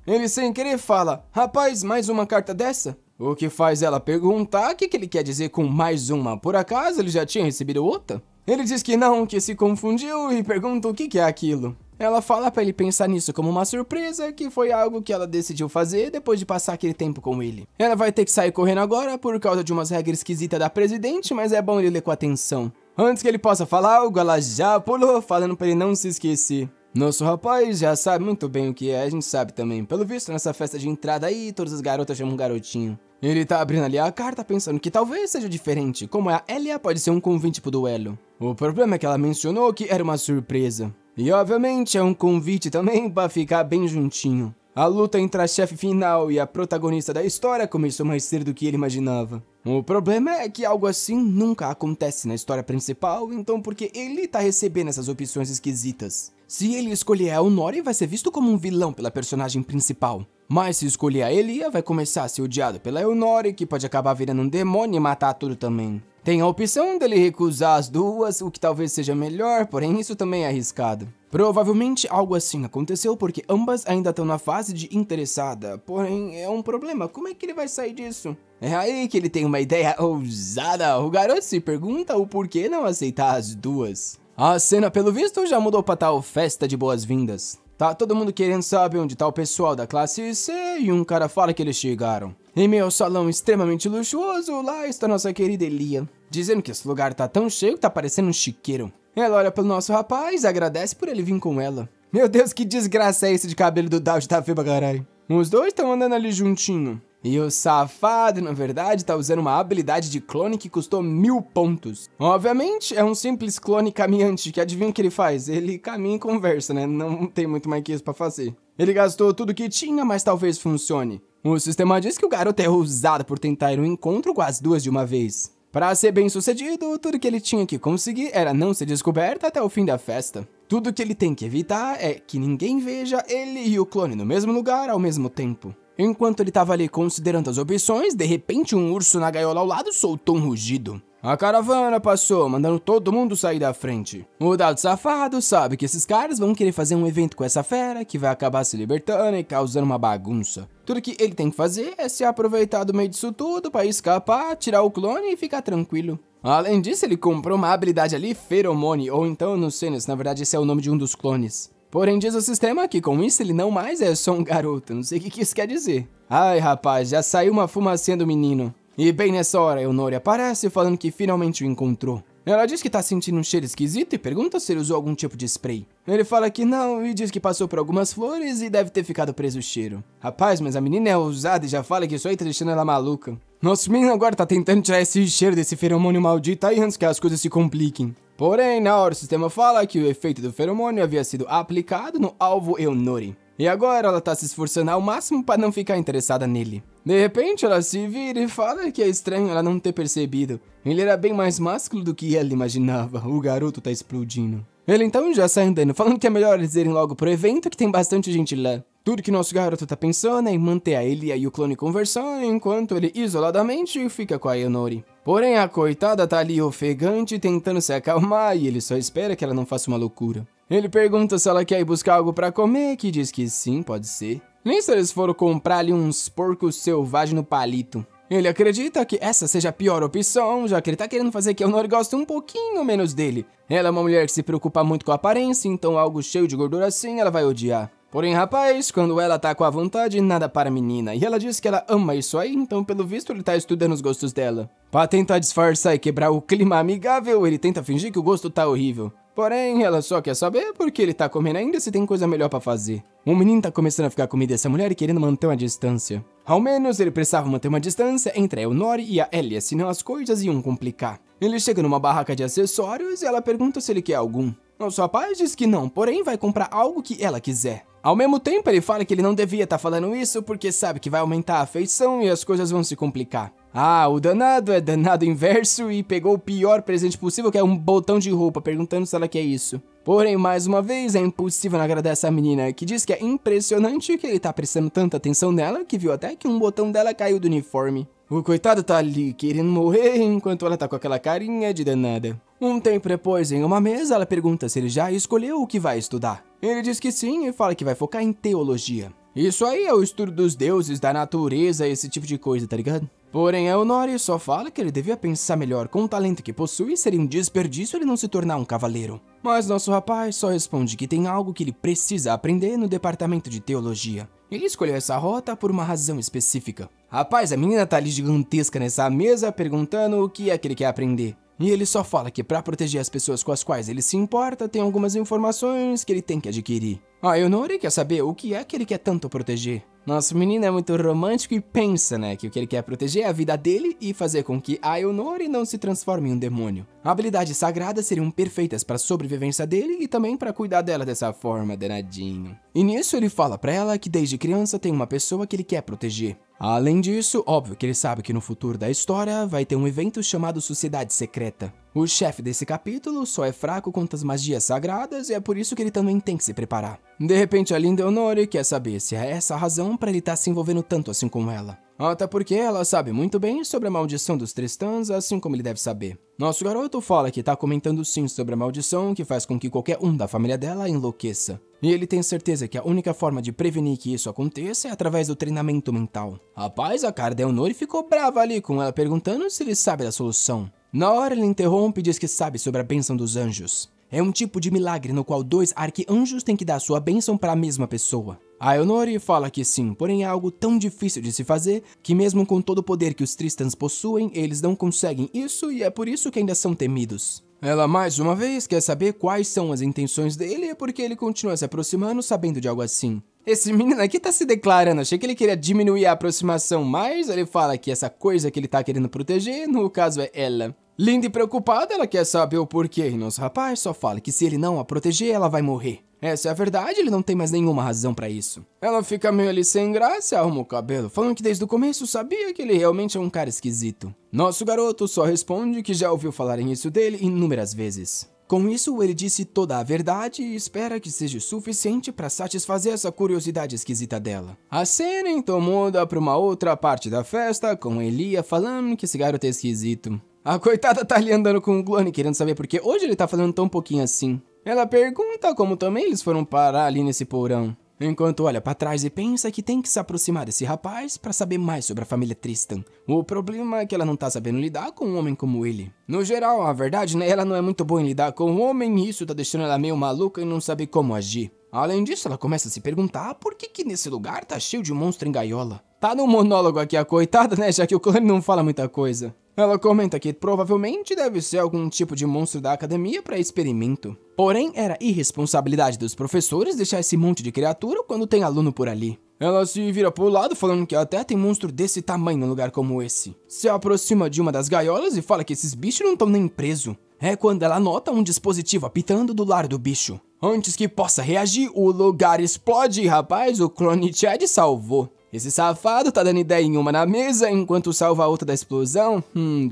Ele sem querer fala, rapaz, mais uma carta dessa? O que faz ela perguntar o que ele quer dizer com mais uma. Por acaso ele já tinha recebido outra? Ele diz que não, que se confundiu e pergunta o que é aquilo. Ela fala pra ele pensar nisso como uma surpresa, que foi algo que ela decidiu fazer depois de passar aquele tempo com ele. Ela vai ter que sair correndo agora por causa de umas regras esquisitas da presidente, mas é bom ele ler com atenção. Antes que ele possa falar algo, ela já pulou, falando pra ele não se esquecer. Nosso rapaz já sabe muito bem o que é, a gente sabe também. Pelo visto, nessa festa de entrada aí, todas as garotas chamam um garotinho. Ele tá abrindo ali a carta pensando que talvez seja diferente, como é a Elia pode ser um convite pro duelo. O problema é que ela mencionou que era uma surpresa. E obviamente é um convite também pra ficar bem juntinho. A luta entre a chefe final e a protagonista da história começou mais cedo do que ele imaginava. O problema é que algo assim nunca acontece na história principal, então por que ele tá recebendo essas opções esquisitas? Se ele escolher a Eonore, vai ser visto como um vilão pela personagem principal. Mas se escolher a Elia, vai começar a ser odiado pela Eonore, que pode acabar virando um demônio e matar tudo também. Tem a opção dele recusar as duas, o que talvez seja melhor, porém isso também é arriscado. Provavelmente algo assim aconteceu porque ambas ainda estão na fase de interessada, porém é um problema, como é que ele vai sair disso? É aí que ele tem uma ideia ousada, o garoto se pergunta o porquê não aceitar as duas. A cena pelo visto já mudou pra tal festa de boas-vindas. Tá todo mundo querendo saber onde tá o pessoal da classe C e um cara fala que eles chegaram. Em meio ao salão extremamente luxuoso, lá está nossa querida Elia, dizendo que esse lugar tá tão cheio que tá parecendo um chiqueiro. Ela olha pelo nosso rapaz e agradece por ele vir com ela. Meu Deus, que desgraça é esse de cabelo do Dowd, tá feio pra caralho. Os dois estão andando ali juntinho. E o safado, na verdade, tá usando uma habilidade de clone que custou 1000 pontos. Obviamente, é um simples clone caminhante, que adivinha o que ele faz? Ele caminha e conversa, né? Não tem muito mais que isso pra fazer. Ele gastou tudo que tinha, mas talvez funcione. O sistema diz que o garoto é ousado por tentar ir ao encontro com as duas de uma vez. Para ser bem sucedido, tudo que ele tinha que conseguir era não ser descoberto até o fim da festa. Tudo que ele tem que evitar é que ninguém veja ele e o clone no mesmo lugar ao mesmo tempo. Enquanto ele estava ali considerando as opções, de repente um urso na gaiola ao lado soltou um rugido. A caravana passou, mandando todo mundo sair da frente. O dado safado sabe que esses caras vão querer fazer um evento com essa fera, que vai acabar se libertando e causando uma bagunça. Tudo que ele tem que fazer é se aproveitar do meio disso tudo para escapar, tirar o clone e ficar tranquilo. Além disso, ele comprou uma habilidade ali, Feromone, ou então, não sei, na verdade esse é o nome de um dos clones. Porém, diz o sistema que com isso ele não mais é só um garoto, não sei o que isso quer dizer. Ai, rapaz, já saiu uma fumacinha do menino. E bem nessa hora, Eunori aparece falando que finalmente o encontrou. Ela diz que tá sentindo um cheiro esquisito e pergunta se ele usou algum tipo de spray. Ele fala que não e diz que passou por algumas flores e deve ter ficado preso o cheiro. Rapaz, mas a menina é ousada e já fala que isso aí tá deixando ela maluca. Nosso menino agora tá tentando tirar esse cheiro desse feromônio maldito aí antes que as coisas se compliquem. Porém, na hora o sistema fala que o efeito do feromônio havia sido aplicado no alvo Eunori. E agora ela tá se esforçando ao máximo para não ficar interessada nele. De repente ela se vira e fala que é estranho ela não ter percebido. Ele era bem mais másculo do que ela imaginava, o garoto tá explodindo. Ele então já sai andando, falando que é melhor eles irem logo pro evento que tem bastante gente lá. Tudo que nosso garoto tá pensando é em manter a Elia e o clone conversando, enquanto ele isoladamente fica com a Eunori. Porém a coitada tá ali ofegante, tentando se acalmar e ele só espera que ela não faça uma loucura. Ele pergunta se ela quer ir buscar algo pra comer, que diz que sim, pode ser. Nisso eles foram comprar ali uns porcos selvagens no palito. Ele acredita que essa seja a pior opção, já que ele tá querendo fazer que a Eunori goste um pouquinho menos dele. Ela é uma mulher que se preocupa muito com a aparência, então algo cheio de gordura assim ela vai odiar. Porém, rapaz, quando ela tá com a vontade, nada para a menina. E ela diz que ela ama isso aí, então pelo visto ele tá estudando os gostos dela. Pra tentar disfarçar e quebrar o clima amigável, ele tenta fingir que o gosto tá horrível. Porém, ela só quer saber porque ele tá comendo ainda se tem coisa melhor pra fazer. O menino tá começando a ficar com medo dessa mulher e querendo manter uma distância. Ao menos ele precisava manter uma distância entre a Eunori e a Elia, senão as coisas iam complicar. Ele chega numa barraca de acessórios e ela pergunta se ele quer algum. Nosso rapaz diz que não, porém vai comprar algo que ela quiser. Ao mesmo tempo, ele fala que ele não devia estar falando isso porque sabe que vai aumentar a afeição e as coisas vão se complicar. Ah, o danado é danado inverso e pegou o pior presente possível, que é um botão de roupa, perguntando se ela quer isso. Porém, mais uma vez, é impossível não agradar essa menina, que diz que é impressionante que ele tá prestando tanta atenção nela que viu até que um botão dela caiu do uniforme. O coitado tá ali querendo morrer enquanto ela tá com aquela carinha de danada. Um tempo depois, em uma mesa, ela pergunta se ele já escolheu o que vai estudar. Ele diz que sim e fala que vai focar em teologia. Isso aí é o estudo dos deuses, da natureza, esse tipo de coisa, tá ligado? Porém, a Eunori só fala que ele devia pensar melhor. Com o talento que possui, seria um desperdício ele não se tornar um cavaleiro. Mas nosso rapaz só responde que tem algo que ele precisa aprender no departamento de teologia. Ele escolheu essa rota por uma razão específica. Rapaz, a menina tá ali gigantesca nessa mesa perguntando o que é que ele quer aprender. E ele só fala que para proteger as pessoas com as quais ele se importa, tem algumas informações que ele tem que adquirir. A Eunori quer saber o que é que ele quer tanto proteger. Nosso menino é muito romântico e pensa, né, que o que ele quer proteger é a vida dele e fazer com que a Eunori não se transforme em um demônio. Habilidades sagradas seriam perfeitas para a sobrevivência dele e também para cuidar dela dessa forma, danadinho. E nisso ele fala pra ela que desde criança tem uma pessoa que ele quer proteger. Além disso, óbvio que ele sabe que no futuro da história vai ter um evento chamado Sociedade Secreta. O chefe desse capítulo só é fraco contra as magias sagradas e é por isso que ele também tem que se preparar. De repente a linda Eunori quer saber se é essa a razão para ele estar se envolvendo tanto assim com ela. Até porque ela sabe muito bem sobre a maldição dos Tristãs, assim como ele deve saber. Nosso garoto fala que tá comentando sim sobre a maldição que faz com que qualquer um da família dela enlouqueça. E ele tem certeza que a única forma de prevenir que isso aconteça é através do treinamento mental. Rapaz, a cara da Elnori ficou brava ali com ela perguntando se ele sabe da solução. Na hora ele interrompe e diz que sabe sobre a bênção dos anjos. É um tipo de milagre no qual 2 arcanjos têm que dar sua bênção para a mesma pessoa. A Elnori fala que sim, porém é algo tão difícil de se fazer que mesmo com todo o poder que os Tristãs possuem, eles não conseguem isso e é por isso que ainda são temidos. Ela mais uma vez quer saber quais são as intenções dele e por que ele continua se aproximando sabendo de algo assim. Esse menino aqui tá se declarando, achei que ele queria diminuir a aproximação, mas ele fala que essa coisa que ele tá querendo proteger, no caso é ela. Linda e preocupada, ela quer saber o porquê e nosso rapaz só fala que se ele não a proteger, ela vai morrer. Essa é a verdade, ele não tem mais nenhuma razão pra isso. Ela fica meio ali sem graça e arruma o cabelo, falando que desde o começo sabia que ele realmente é um cara esquisito. Nosso garoto só responde que já ouviu falarem isso dele inúmeras vezes. Com isso, ele disse toda a verdade e espera que seja suficiente para satisfazer essa curiosidade esquisita dela. A cena então muda para uma outra parte da festa, com Elia falando que esse garoto é esquisito. A coitada tá ali andando com o clone querendo saber por que hoje ele tá falando tão pouquinho assim. Ela pergunta como também eles foram parar ali nesse porão. Enquanto olha pra trás e pensa que tem que se aproximar desse rapaz pra saber mais sobre a família Tristan. O problema é que ela não tá sabendo lidar com um homem como ele. No geral, a verdade, né, ela não é muito boa em lidar com um homem e isso tá deixando ela meio maluca e não sabe como agir. Além disso, ela começa a se perguntar por que nesse lugar tá cheio de monstro em gaiola. Tá no monólogo aqui a coitada, né, já que o clone não fala muita coisa. Ela comenta que provavelmente deve ser algum tipo de monstro da academia para experimento. Porém, era irresponsabilidade dos professores deixar esse monte de criatura quando tem aluno por ali. Ela se vira pro lado falando que até tem monstro desse tamanho num lugar como esse. Se aproxima de uma das gaiolas e fala que esses bichos não estão nem presos. É quando ela nota um dispositivo apitando do lado do bicho. Antes que possa reagir, o lugar explode e rapaz, o clone Chad salvou. Esse safado tá dando ideia em uma na mesa, enquanto salva a outra da explosão.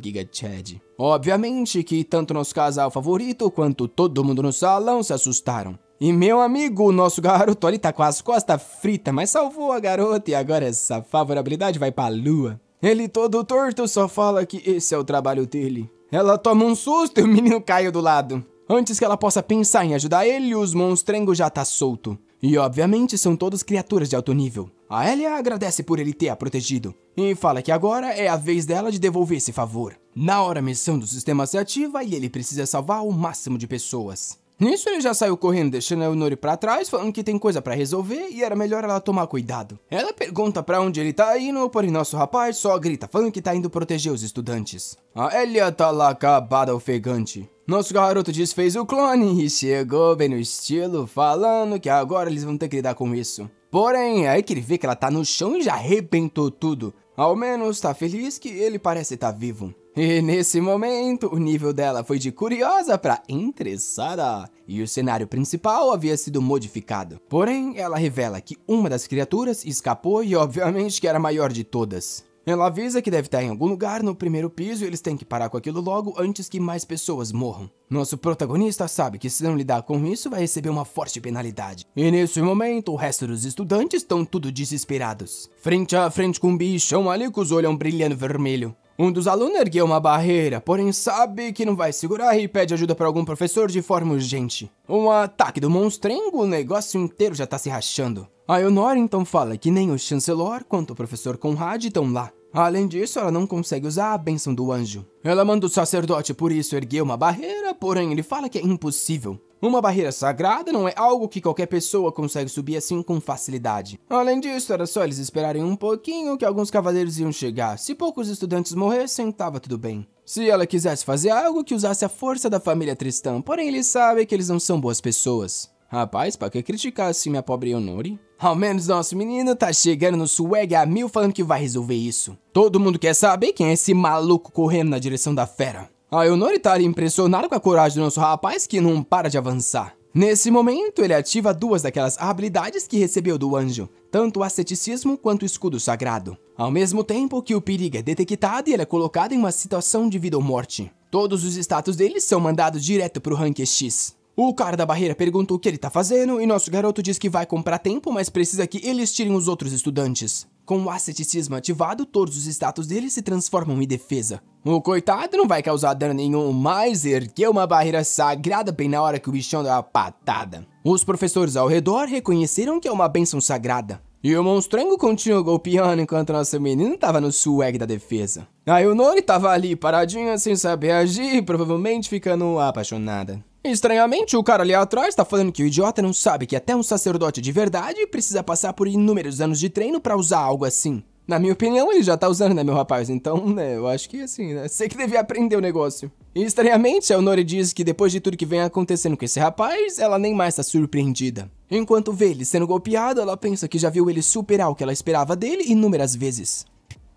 Giga Chad. Obviamente que tanto nosso casal favorito, quanto todo mundo no salão se assustaram. E meu amigo, o nosso garoto ali tá com as costas fritas, mas salvou a garota e agora essa favorabilidade vai pra lua. Ele todo torto só fala que esse é o trabalho dele. Ela toma um susto e o menino caiu do lado. Antes que ela possa pensar em ajudar ele, os monstrengos já tá solto. E obviamente são todos criaturas de alto nível. A Elia agradece por ele ter a protegido. E fala que agora é a vez dela de devolver esse favor. Na hora a missão do sistema se ativa e ele precisa salvar o máximo de pessoas. Nisso ele já saiu correndo, deixando a Elnori pra trás, falando que tem coisa pra resolver e era melhor ela tomar cuidado. Ela pergunta pra onde ele tá indo, porém nosso rapaz só grita, falando que tá indo proteger os estudantes. A Elia tá lá acabada, ofegante. Nosso garoto desfez o clone e chegou bem no estilo, falando que agora eles vão ter que lidar com isso. Porém, é aí que ele vê que ela tá no chão e já arrebentou tudo. Ao menos tá feliz que ele parece estar vivo. E nesse momento, o nível dela foi de curiosa pra interessada. E o cenário principal havia sido modificado. Porém, ela revela que uma das criaturas escapou e obviamente que era a maior de todas. Ela avisa que deve estar em algum lugar no primeiro piso e eles têm que parar com aquilo logo antes que mais pessoas morram. Nosso protagonista sabe que se não lidar com isso vai receber uma forte penalidade. E nesse momento, o resto dos estudantes estão tudo desesperados. Frente a frente com um bichão ali com os olhos brilhando vermelho. Um dos alunos ergueu uma barreira, porém sabe que não vai segurar e pede ajuda para algum professor de forma urgente. Um ataque do monstrengo, o negócio inteiro já tá se rachando. A Elnori então fala que nem o chancelor quanto o professor Conrad estão lá. Além disso, ela não consegue usar a bênção do anjo. Ela manda o sacerdote por isso erguer uma barreira, porém ele fala que é impossível. Uma barreira sagrada não é algo que qualquer pessoa consegue subir assim com facilidade. Além disso, era só eles esperarem um pouquinho que alguns cavaleiros iam chegar. Se poucos estudantes morressem, tava tudo bem. Se ela quisesse fazer algo que usasse a força da família Tristão, porém ele sabe que eles não são boas pessoas. Rapaz, pra que criticar assim minha pobre Elnori? Ao menos nosso menino tá chegando no swag a 1000 falando que vai resolver isso. Todo mundo quer saber quem é esse maluco correndo na direção da fera. A Elnori tá ali impressionada com a coragem do nosso rapaz que não para de avançar. Nesse momento, ele ativa 2 daquelas habilidades que recebeu do anjo, tanto o asceticismo quanto o escudo sagrado. Ao mesmo tempo que o perigo é detectado e ele é colocado em uma situação de vida ou morte. Todos os status dele são mandados direto pro rank X. O cara da barreira pergunta o que ele tá fazendo e nosso garoto diz que vai comprar tempo, mas precisa que eles tirem os outros estudantes. Com o asceticismo ativado, todos os status dele se transformam em defesa. O coitado não vai causar dano nenhum, mas ergueu uma barreira sagrada bem na hora que o bichão deu uma patada. Os professores ao redor reconheceram que é uma bênção sagrada. E o monstrengo continuou golpeando enquanto nosso menino tava no swag da defesa. A Eunori tava ali paradinha sem saber agir, provavelmente ficando apaixonada. Estranhamente, o cara ali atrás tá falando que o idiota não sabe que até um sacerdote de verdade precisa passar por inúmeros anos de treino pra usar algo assim. Na minha opinião, ele já tá usando, né, meu rapaz? Então, né, eu acho que assim, né, sei que devia aprender o negócio. E estranhamente, a Eunori diz que depois de tudo que vem acontecendo com esse rapaz, ela nem mais tá surpreendida. Enquanto vê ele sendo golpeado, ela pensa que já viu ele superar o que ela esperava dele inúmeras vezes.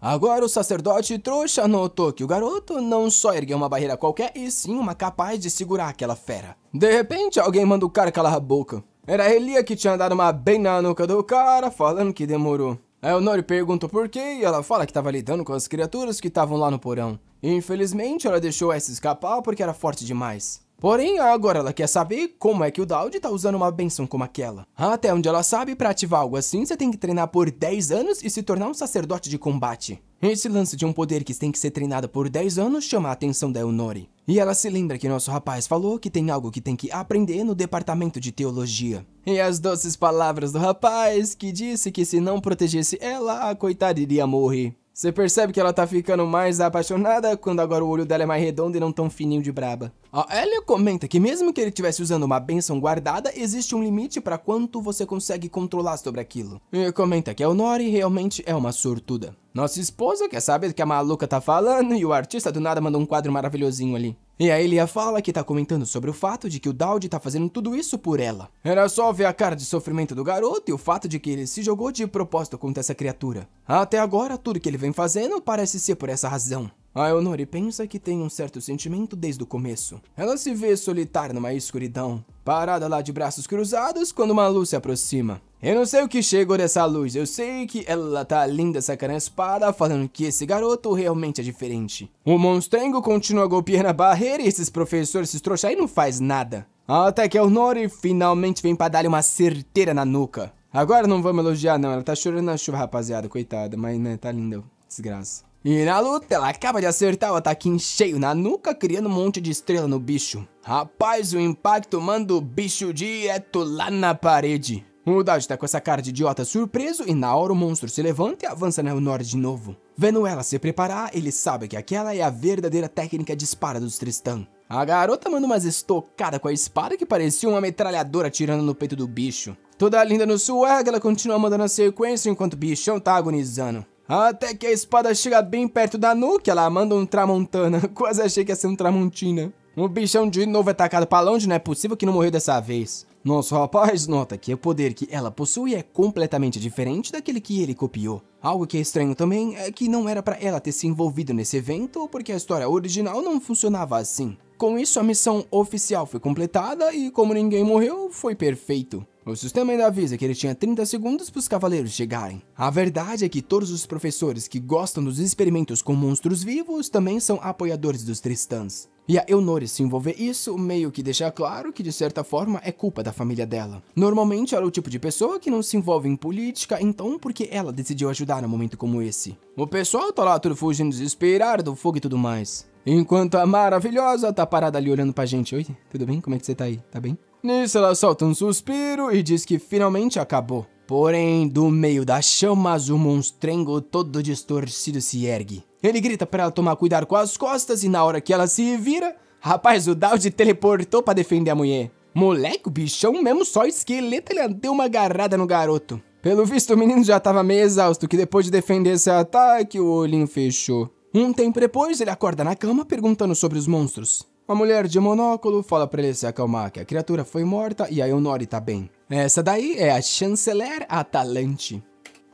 Agora o sacerdote trouxa notou que o garoto não só ergueu uma barreira qualquer, e sim uma capaz de segurar aquela fera. De repente, alguém manda o cara calar a boca. Era a Elia que tinha dado uma bem na nuca do cara, falando que demorou. A Eunori pergunta por quê e ela fala que estava lidando com as criaturas que estavam lá no porão. Infelizmente, ela deixou essa escapar porque era forte demais. Porém, agora ela quer saber como é que o Daud tá usando uma bênção como aquela. Até onde ela sabe, pra ativar algo assim, você tem que treinar por 10 anos e se tornar um sacerdote de combate. Esse lance de um poder que tem que ser treinado por 10 anos chama a atenção da Eunori. E ela se lembra que nosso rapaz falou que tem algo que tem que aprender no departamento de teologia. E as doces palavras do rapaz, que disse que se não protegesse ela, a coitada iria morrer. Você percebe que ela tá ficando mais apaixonada quando agora o olho dela é mais redondo e não tão fininho de braba. A Elia comenta que mesmo que ele estivesse usando uma bênção guardada, existe um limite para quanto você consegue controlar sobre aquilo. E comenta que a Eunori realmente é uma sortuda. Nossa esposa quer saber do que a maluca tá falando e o artista do nada manda um quadro maravilhosinho ali. E a Elia fala que tá comentando sobre o fato de que o Daud tá fazendo tudo isso por ela. Era só ver a cara de sofrimento do garoto e o fato de que ele se jogou de propósito contra essa criatura. Até agora, tudo que ele vem fazendo parece ser por essa razão. A Eunori pensa que tem um certo sentimento desde o começo. Ela se vê solitária numa escuridão, parada lá de braços cruzados quando uma luz se aproxima. Eu não sei o que chegou dessa luz, eu sei que ela tá linda sacando a espada, falando que esse garoto realmente é diferente. O monstrengo continua golpeando a barreira e esses professores se trouxam aí não faz nada. Até que a Eunori finalmente vem pra dar-lhe uma certeira na nuca. Agora não vamos elogiar não, ela tá chorando na chuva, rapaziada, coitada, mas né, tá linda, desgraça. E na luta, ela acaba de acertar o ataque em cheio na nuca, criando um monte de estrela no bicho. Rapaz, o impacto manda o bicho direto lá na parede. O Daud tá com essa cara de idiota surpreso e na hora o monstro se levanta e avança na Eunori de novo. Vendo ela se preparar, ele sabe que aquela é a verdadeira técnica de espada dos Tristan. A garota manda umas estocadas com a espada que parecia uma metralhadora atirando no peito do bicho. Toda linda no swag, ela continua mandando a sequência enquanto o bichão tá agonizando. Até que a espada chega bem perto da nuca, ela manda um tramontana. Quase achei que ia ser um tramontina. O bichão de novo é tacado pra longe, não é possível que não morreu dessa vez. Nosso rapaz nota que o poder que ela possui é completamente diferente daquele que ele copiou. Algo que é estranho também é que não era pra ela ter se envolvido nesse evento, porque a história original não funcionava assim. Com isso, a missão oficial foi completada e como ninguém morreu, foi perfeito. O sistema ainda avisa que ele tinha 30 segundos para os cavaleiros chegarem. A verdade é que todos os professores que gostam dos experimentos com monstros vivos também são apoiadores dos Tristans. E a Eunori se envolver isso meio que deixa claro que de certa forma é culpa da família dela. Normalmente ela é o tipo de pessoa que não se envolve em política, então por que ela decidiu ajudar num momento como esse? O pessoal tá lá tudo fugindo desesperado do fogo e tudo mais. Enquanto a maravilhosa tá parada ali olhando pra gente. Oi, tudo bem? Como é que você tá aí? Tá bem? Nisso ela solta um suspiro e diz que finalmente acabou. Porém, do meio das chamas, o monstrengo todo distorcido se ergue. Ele grita pra ela tomar cuidado com as costas e na hora que ela se vira, rapaz, o Daud teleportou pra defender a mulher. Moleque, o bichão mesmo só esqueleto, ele deu uma agarrada no garoto. Pelo visto, o menino já tava meio exausto, que depois de defender esse ataque, o olhinho fechou. Um tempo depois, ele acorda na cama perguntando sobre os monstros. A mulher de monóculo fala pra ele se acalmar, que a criatura foi morta e a Eunori tá bem. Essa daí é a Chanceler Atalante.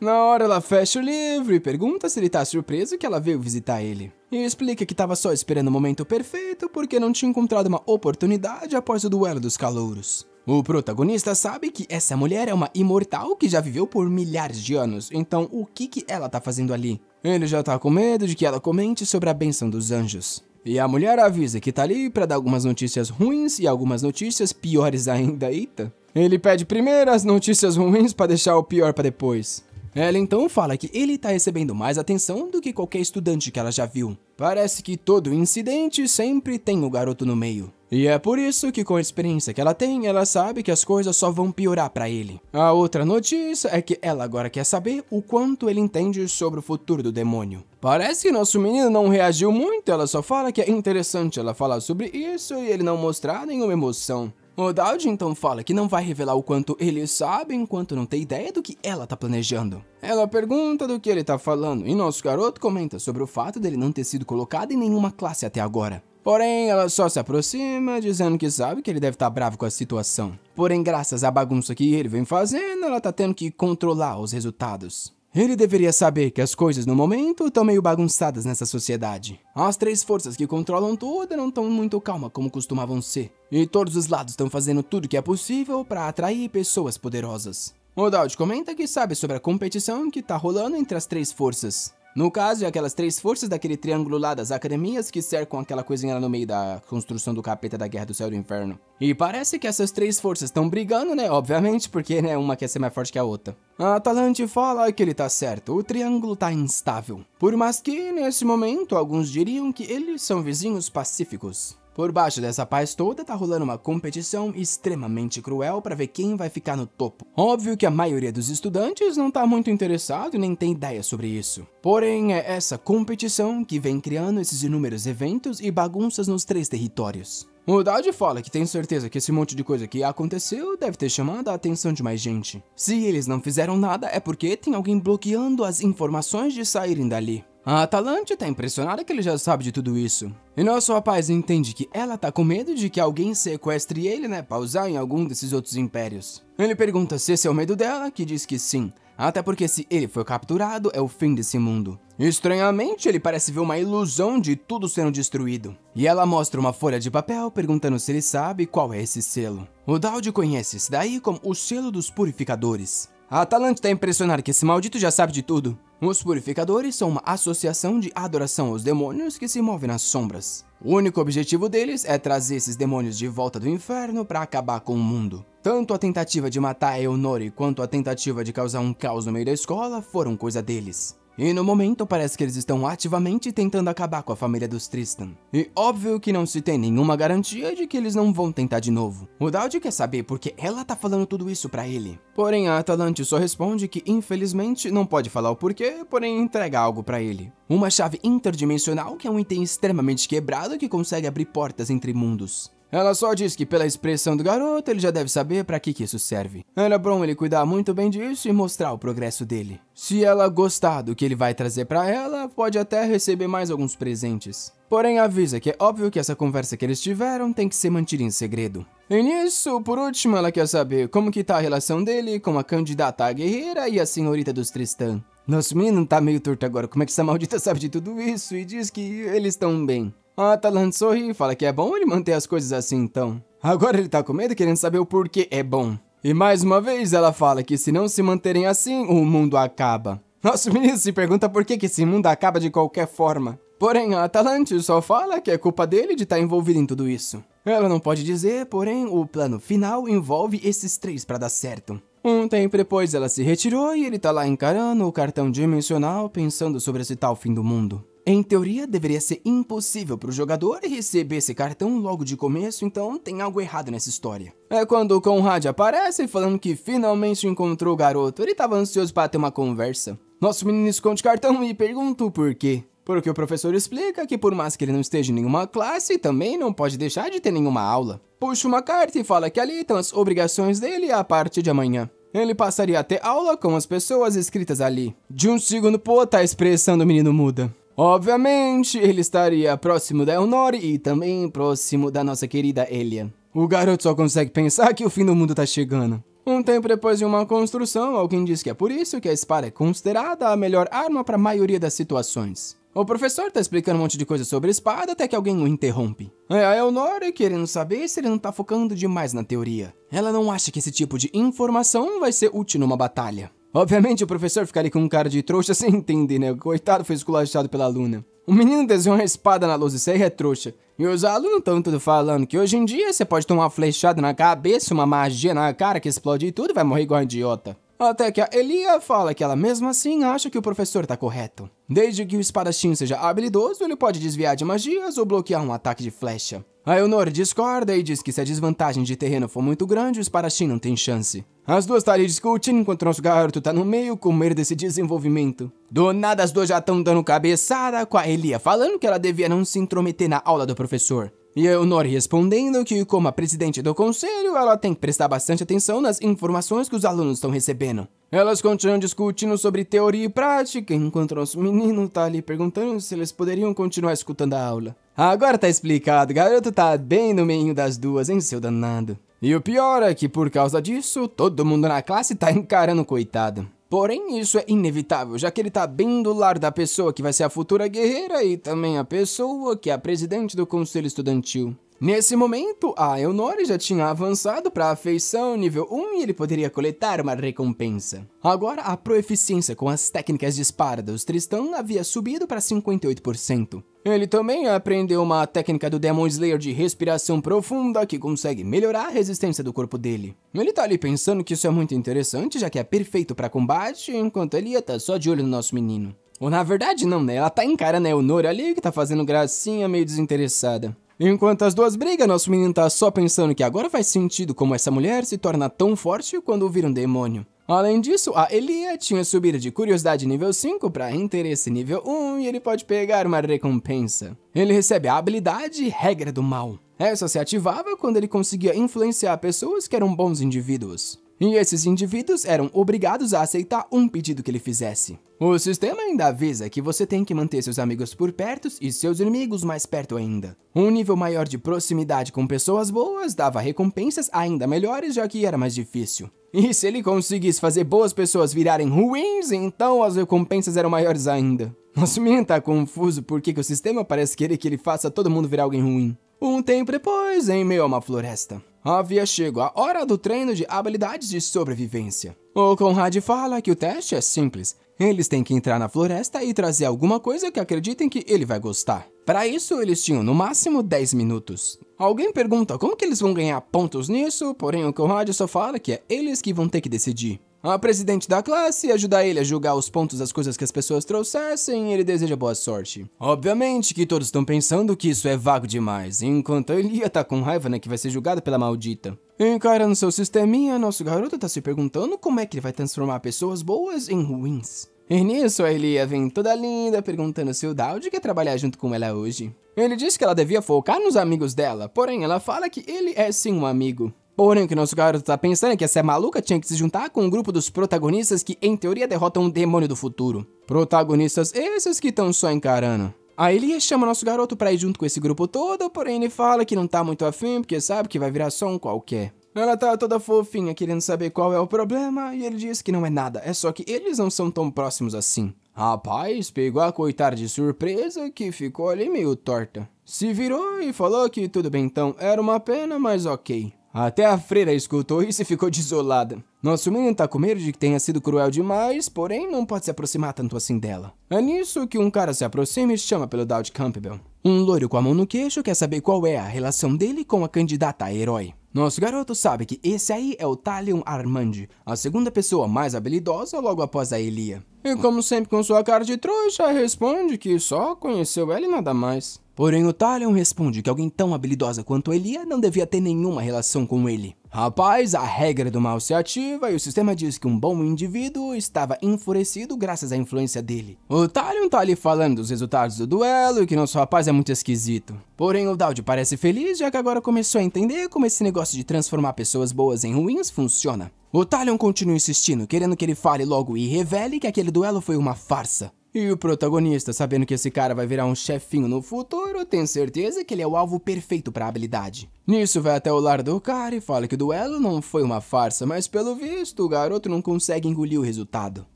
Na hora ela fecha o livro e pergunta se ele tá surpreso que ela veio visitar ele. E explica que tava só esperando o momento perfeito porque não tinha encontrado uma oportunidade após o duelo dos calouros. O protagonista sabe que essa mulher é uma imortal que já viveu por milhares de anos, então o que ela tá fazendo ali? Ele já tá com medo de que ela comente sobre a bênção dos anjos. E a mulher avisa que tá ali pra dar algumas notícias ruins e algumas notícias piores ainda, eita. Ele pede primeiro as notícias ruins pra deixar o pior pra depois. Ela então fala que ele tá recebendo mais atenção do que qualquer estudante que ela já viu. Parece que todo incidente sempre tem o garoto no meio. E é por isso que, com a experiência que ela tem, ela sabe que as coisas só vão piorar pra ele. A outra notícia é que ela agora quer saber o quanto ele entende sobre o futuro do demônio. Parece que nosso menino não reagiu muito, ela só fala que é interessante ela falar sobre isso e ele não mostrar nenhuma emoção. O Dowd então fala que não vai revelar o quanto ele sabe enquanto não tem ideia do que ela tá planejando. Ela pergunta do que ele tá falando e nosso garoto comenta sobre o fato dele não ter sido colocado em nenhuma classe até agora. Porém, ela só se aproxima, dizendo que sabe que ele deve estar bravo com a situação. Porém, graças à bagunça que ele vem fazendo, ela tá tendo que controlar os resultados. Ele deveria saber que as coisas no momento estão meio bagunçadas nessa sociedade. As três forças que controlam tudo não estão muito calmas como costumavam ser. E todos os lados estão fazendo tudo que é possível para atrair pessoas poderosas. O Dowd comenta que sabe sobre a competição que tá rolando entre as três forças. No caso, é aquelas três forças daquele triângulo lá das academias que cercam aquela coisinha lá no meio da construção do capeta da Guerra do Céu e do Inferno. E parece que essas três forças estão brigando, né? Obviamente, porque, né, uma quer ser mais forte que a outra. A Atalante fala que ele tá certo, o triângulo tá instável. Por mais que, nesse momento, alguns diriam que eles são vizinhos pacíficos. Por baixo dessa paz toda tá rolando uma competição extremamente cruel para ver quem vai ficar no topo. Óbvio que a maioria dos estudantes não tá muito interessado e nem tem ideia sobre isso. Porém, é essa competição que vem criando esses inúmeros eventos e bagunças nos três territórios. O Dowd fala que tem certeza que esse monte de coisa que aconteceu deve ter chamado a atenção de mais gente. Se eles não fizeram nada é porque tem alguém bloqueando as informações de saírem dali. A Atalante tá impressionada que ele já sabe de tudo isso. E nosso rapaz entende que ela tá com medo de que alguém sequestre ele, né, pra usar em algum desses outros impérios. Ele pergunta se esse é o medo dela, que diz que sim. Até porque se ele for capturado, é o fim desse mundo. Estranhamente, ele parece ver uma ilusão de tudo sendo destruído. E ela mostra uma folha de papel, perguntando se ele sabe qual é esse selo. O Dowd conhece esse daí como o selo dos purificadores. A Atalante tá impressionada que esse maldito já sabe de tudo. Os purificadores são uma associação de adoração aos demônios que se movem nas sombras. O único objetivo deles é trazer esses demônios de volta do inferno para acabar com o mundo. Tanto a tentativa de matar a Eonori quanto a tentativa de causar um caos no meio da escola foram coisa deles. E no momento parece que eles estão ativamente tentando acabar com a família dos Tristan. E óbvio que não se tem nenhuma garantia de que eles não vão tentar de novo. O Dowd quer saber porque ela tá falando tudo isso pra ele. Porém a Atalante só responde que infelizmente não pode falar o porquê, porém entrega algo pra ele. Uma chave interdimensional que é um item extremamente quebrado que consegue abrir portas entre mundos. Ela só diz que pela expressão do garoto, ele já deve saber pra que isso serve. Era bom ele cuidar muito bem disso e mostrar o progresso dele. Se ela gostar do que ele vai trazer pra ela, pode até receber mais alguns presentes. Porém avisa que é óbvio que essa conversa que eles tiveram tem que ser mantida em segredo. E nisso, por último, ela quer saber como que tá a relação dele com a candidata à guerreira e a senhorita dos Tristan. Nosso menino tá meio torto agora, como é que essa maldita sabe de tudo isso e diz que eles estão bem. A Atalante sorri e fala que é bom ele manter as coisas assim então. Agora ele tá com medo querendo saber o porquê é bom. E mais uma vez ela fala que se não se manterem assim, o mundo acaba. Nosso menino se pergunta por que esse mundo acaba de qualquer forma. Porém a Atalante só fala que é culpa dele de estar envolvido em tudo isso. Ela não pode dizer, porém o plano final envolve esses três pra dar certo. Um tempo depois ela se retirou e ele tá lá encarando o cartão dimensional pensando sobre esse tal fim do mundo. Em teoria, deveria ser impossível para o jogador receber esse cartão logo de começo, então tem algo errado nessa história. É quando o Conrad aparece falando que finalmente encontrou o garoto, ele estava ansioso para ter uma conversa. Nosso menino esconde o cartão e pergunta o porquê. Porque o professor explica que por mais que ele não esteja em nenhuma classe, também não pode deixar de ter nenhuma aula. Puxa uma carta e fala que ali estão as obrigações dele a partir de amanhã. Ele passaria a ter aula com as pessoas escritas ali. De um segundo pro outro, a expressão do menino muda. Obviamente, ele estaria próximo da Eonori e também próximo da nossa querida Elian. O garoto só consegue pensar que o fim do mundo tá chegando. Um tempo depois de uma construção, alguém diz que é por isso que a espada é considerada a melhor arma para a maioria das situações. O professor tá explicando um monte de coisa sobre a espada até que alguém o interrompe. É a Eonori querendo saber se ele não tá focando demais na teoria. Ela não acha que esse tipo de informação vai ser útil numa batalha. Obviamente o professor fica ali com um cara de trouxa sem entender, né? O coitado foi esculachado pela aluna. O menino desenhou uma espada na lousa, isso aí é trouxa. E os alunos estão tudo falando que hoje em dia você pode tomar uma flechada na cabeça, uma magia na cara que explode e tudo vai morrer igual um idiota. Até que a Elia fala que ela mesmo assim acha que o professor tá correto. Desde que o espadachim seja habilidoso, ele pode desviar de magias ou bloquear um ataque de flecha. A Eonori discorda e diz que se a desvantagem de terreno for muito grande, o espadachim não tem chance. As duas tá ali discutindo enquanto nosso garoto tá no meio com medo desse desenvolvimento. Do nada as duas já estão dando cabeçada, com a Elia falando que ela devia não se intrometer na aula do professor. E a Eonori respondendo que, como a presidente do conselho, ela tem que prestar bastante atenção nas informações que os alunos estão recebendo. Elas continuam discutindo sobre teoria e prática, enquanto nosso menino tá ali perguntando se eles poderiam continuar escutando a aula. Agora tá explicado, o garoto tá bem no meio das duas, hein, seu danado. E o pior é que, por causa disso, todo mundo na classe tá encarando o coitado. Porém, isso é inevitável, já que ele tá bem do lado da pessoa que vai ser a futura guerreira e também a pessoa que é a presidente do conselho estudantil. Nesse momento, a Eonori já tinha avançado para a afeição nível 1 e ele poderia coletar uma recompensa. Agora, a proeficiência com as técnicas de espada dos Tristan havia subido para 58%. Ele também aprendeu uma técnica do Demon Slayer de respiração profunda que consegue melhorar a resistência do corpo dele. Ele tá ali pensando que isso é muito interessante, já que é perfeito para combate, enquanto ele tá só de olho no nosso menino. Ou na verdade não, né? Ela tá encarando a Eonori ali que tá fazendo gracinha meio desinteressada. Enquanto as duas brigam, nosso menino tá só pensando que agora faz sentido como essa mulher se torna tão forte quando vira um demônio. Além disso, a Elia tinha subido de curiosidade nível 5 para interesse nível 1 e ele pode pegar uma recompensa. Ele recebe a habilidade Regra do Mal. Essa se ativava quando ele conseguia influenciar pessoas que eram bons indivíduos. E esses indivíduos eram obrigados a aceitar um pedido que ele fizesse. O sistema ainda avisa que você tem que manter seus amigos por perto e seus inimigos mais perto ainda. Um nível maior de proximidade com pessoas boas dava recompensas ainda melhores, já que era mais difícil. E se ele conseguisse fazer boas pessoas virarem ruins, então as recompensas eram maiores ainda. Nosso menino tá confuso porque o sistema parece querer que ele faça todo mundo virar alguém ruim. Um tempo depois, em meio a uma floresta, havia chegado a hora do treino de habilidades de sobrevivência. O Conrad fala que o teste é simples. Eles têm que entrar na floresta e trazer alguma coisa que acreditem que ele vai gostar. Para isso, eles tinham no máximo 10 minutos. Alguém pergunta como que eles vão ganhar pontos nisso, porém o Conrad só fala que é eles que vão ter que decidir. A presidente da classe ajuda ele a julgar os pontos das coisas que as pessoas trouxessem e ele deseja boa sorte. Obviamente que todos estão pensando que isso é vago demais, enquanto a Elia tá com raiva, né, que vai ser julgada pela maldita. Encarando seu sisteminha, nosso garoto tá se perguntando como é que ele vai transformar pessoas boas em ruins. E nisso a Elia vem toda linda perguntando se o Daud quer trabalhar junto com ela hoje. Ele diz que ela devia focar nos amigos dela, porém ela fala que ele é sim um amigo. Porém, o que nosso garoto tá pensando é que essa maluca tinha que se juntar com um grupo dos protagonistas que, em teoria, derrotam um demônio do futuro. Protagonistas esses que estão só encarando. A Elia chama nosso garoto pra ir junto com esse grupo todo, porém ele fala que não tá muito afim, porque sabe que vai virar só um qualquer. Ela tá toda fofinha, querendo saber qual é o problema, e ele diz que não é nada, é só que eles não são tão próximos assim. Rapaz, pegou a coitada de surpresa que ficou ali meio torta. Se virou e falou que tudo bem então, era uma pena, mas ok. Até a freira escutou isso e ficou desolada. Nosso menino tá com medo de que tenha sido cruel demais, porém não pode se aproximar tanto assim dela. É nisso que um cara se aproxima e chama pelo Daud Campbell. Um loiro com a mão no queixo quer saber qual é a relação dele com a candidata a herói. Nosso garoto sabe que esse aí é o Talion Armand, a segunda pessoa mais habilidosa logo após a Elia. E como sempre com sua cara de trouxa, responde que só conheceu ela e nada mais. Porém o Talion responde que alguém tão habilidosa quanto Elia não devia ter nenhuma relação com ele. Rapaz, a regra do mal se ativa e o sistema diz que um bom indivíduo estava enfurecido graças à influência dele. O Talion tá ali falando dos resultados do duelo e que nosso rapaz é muito esquisito. Porém o Daud parece feliz já que agora começou a entender como esse negócio de transformar pessoas boas em ruins funciona. O Talion continua insistindo, querendo que ele fale logo e revele que aquele duelo foi uma farsa. E o protagonista, sabendo que esse cara vai virar um chefinho no futuro, tem certeza que ele é o alvo perfeito para a habilidade. Nisso vai até o lar do cara e fala que o duelo não foi uma farsa, mas pelo visto o garoto não consegue engolir o resultado.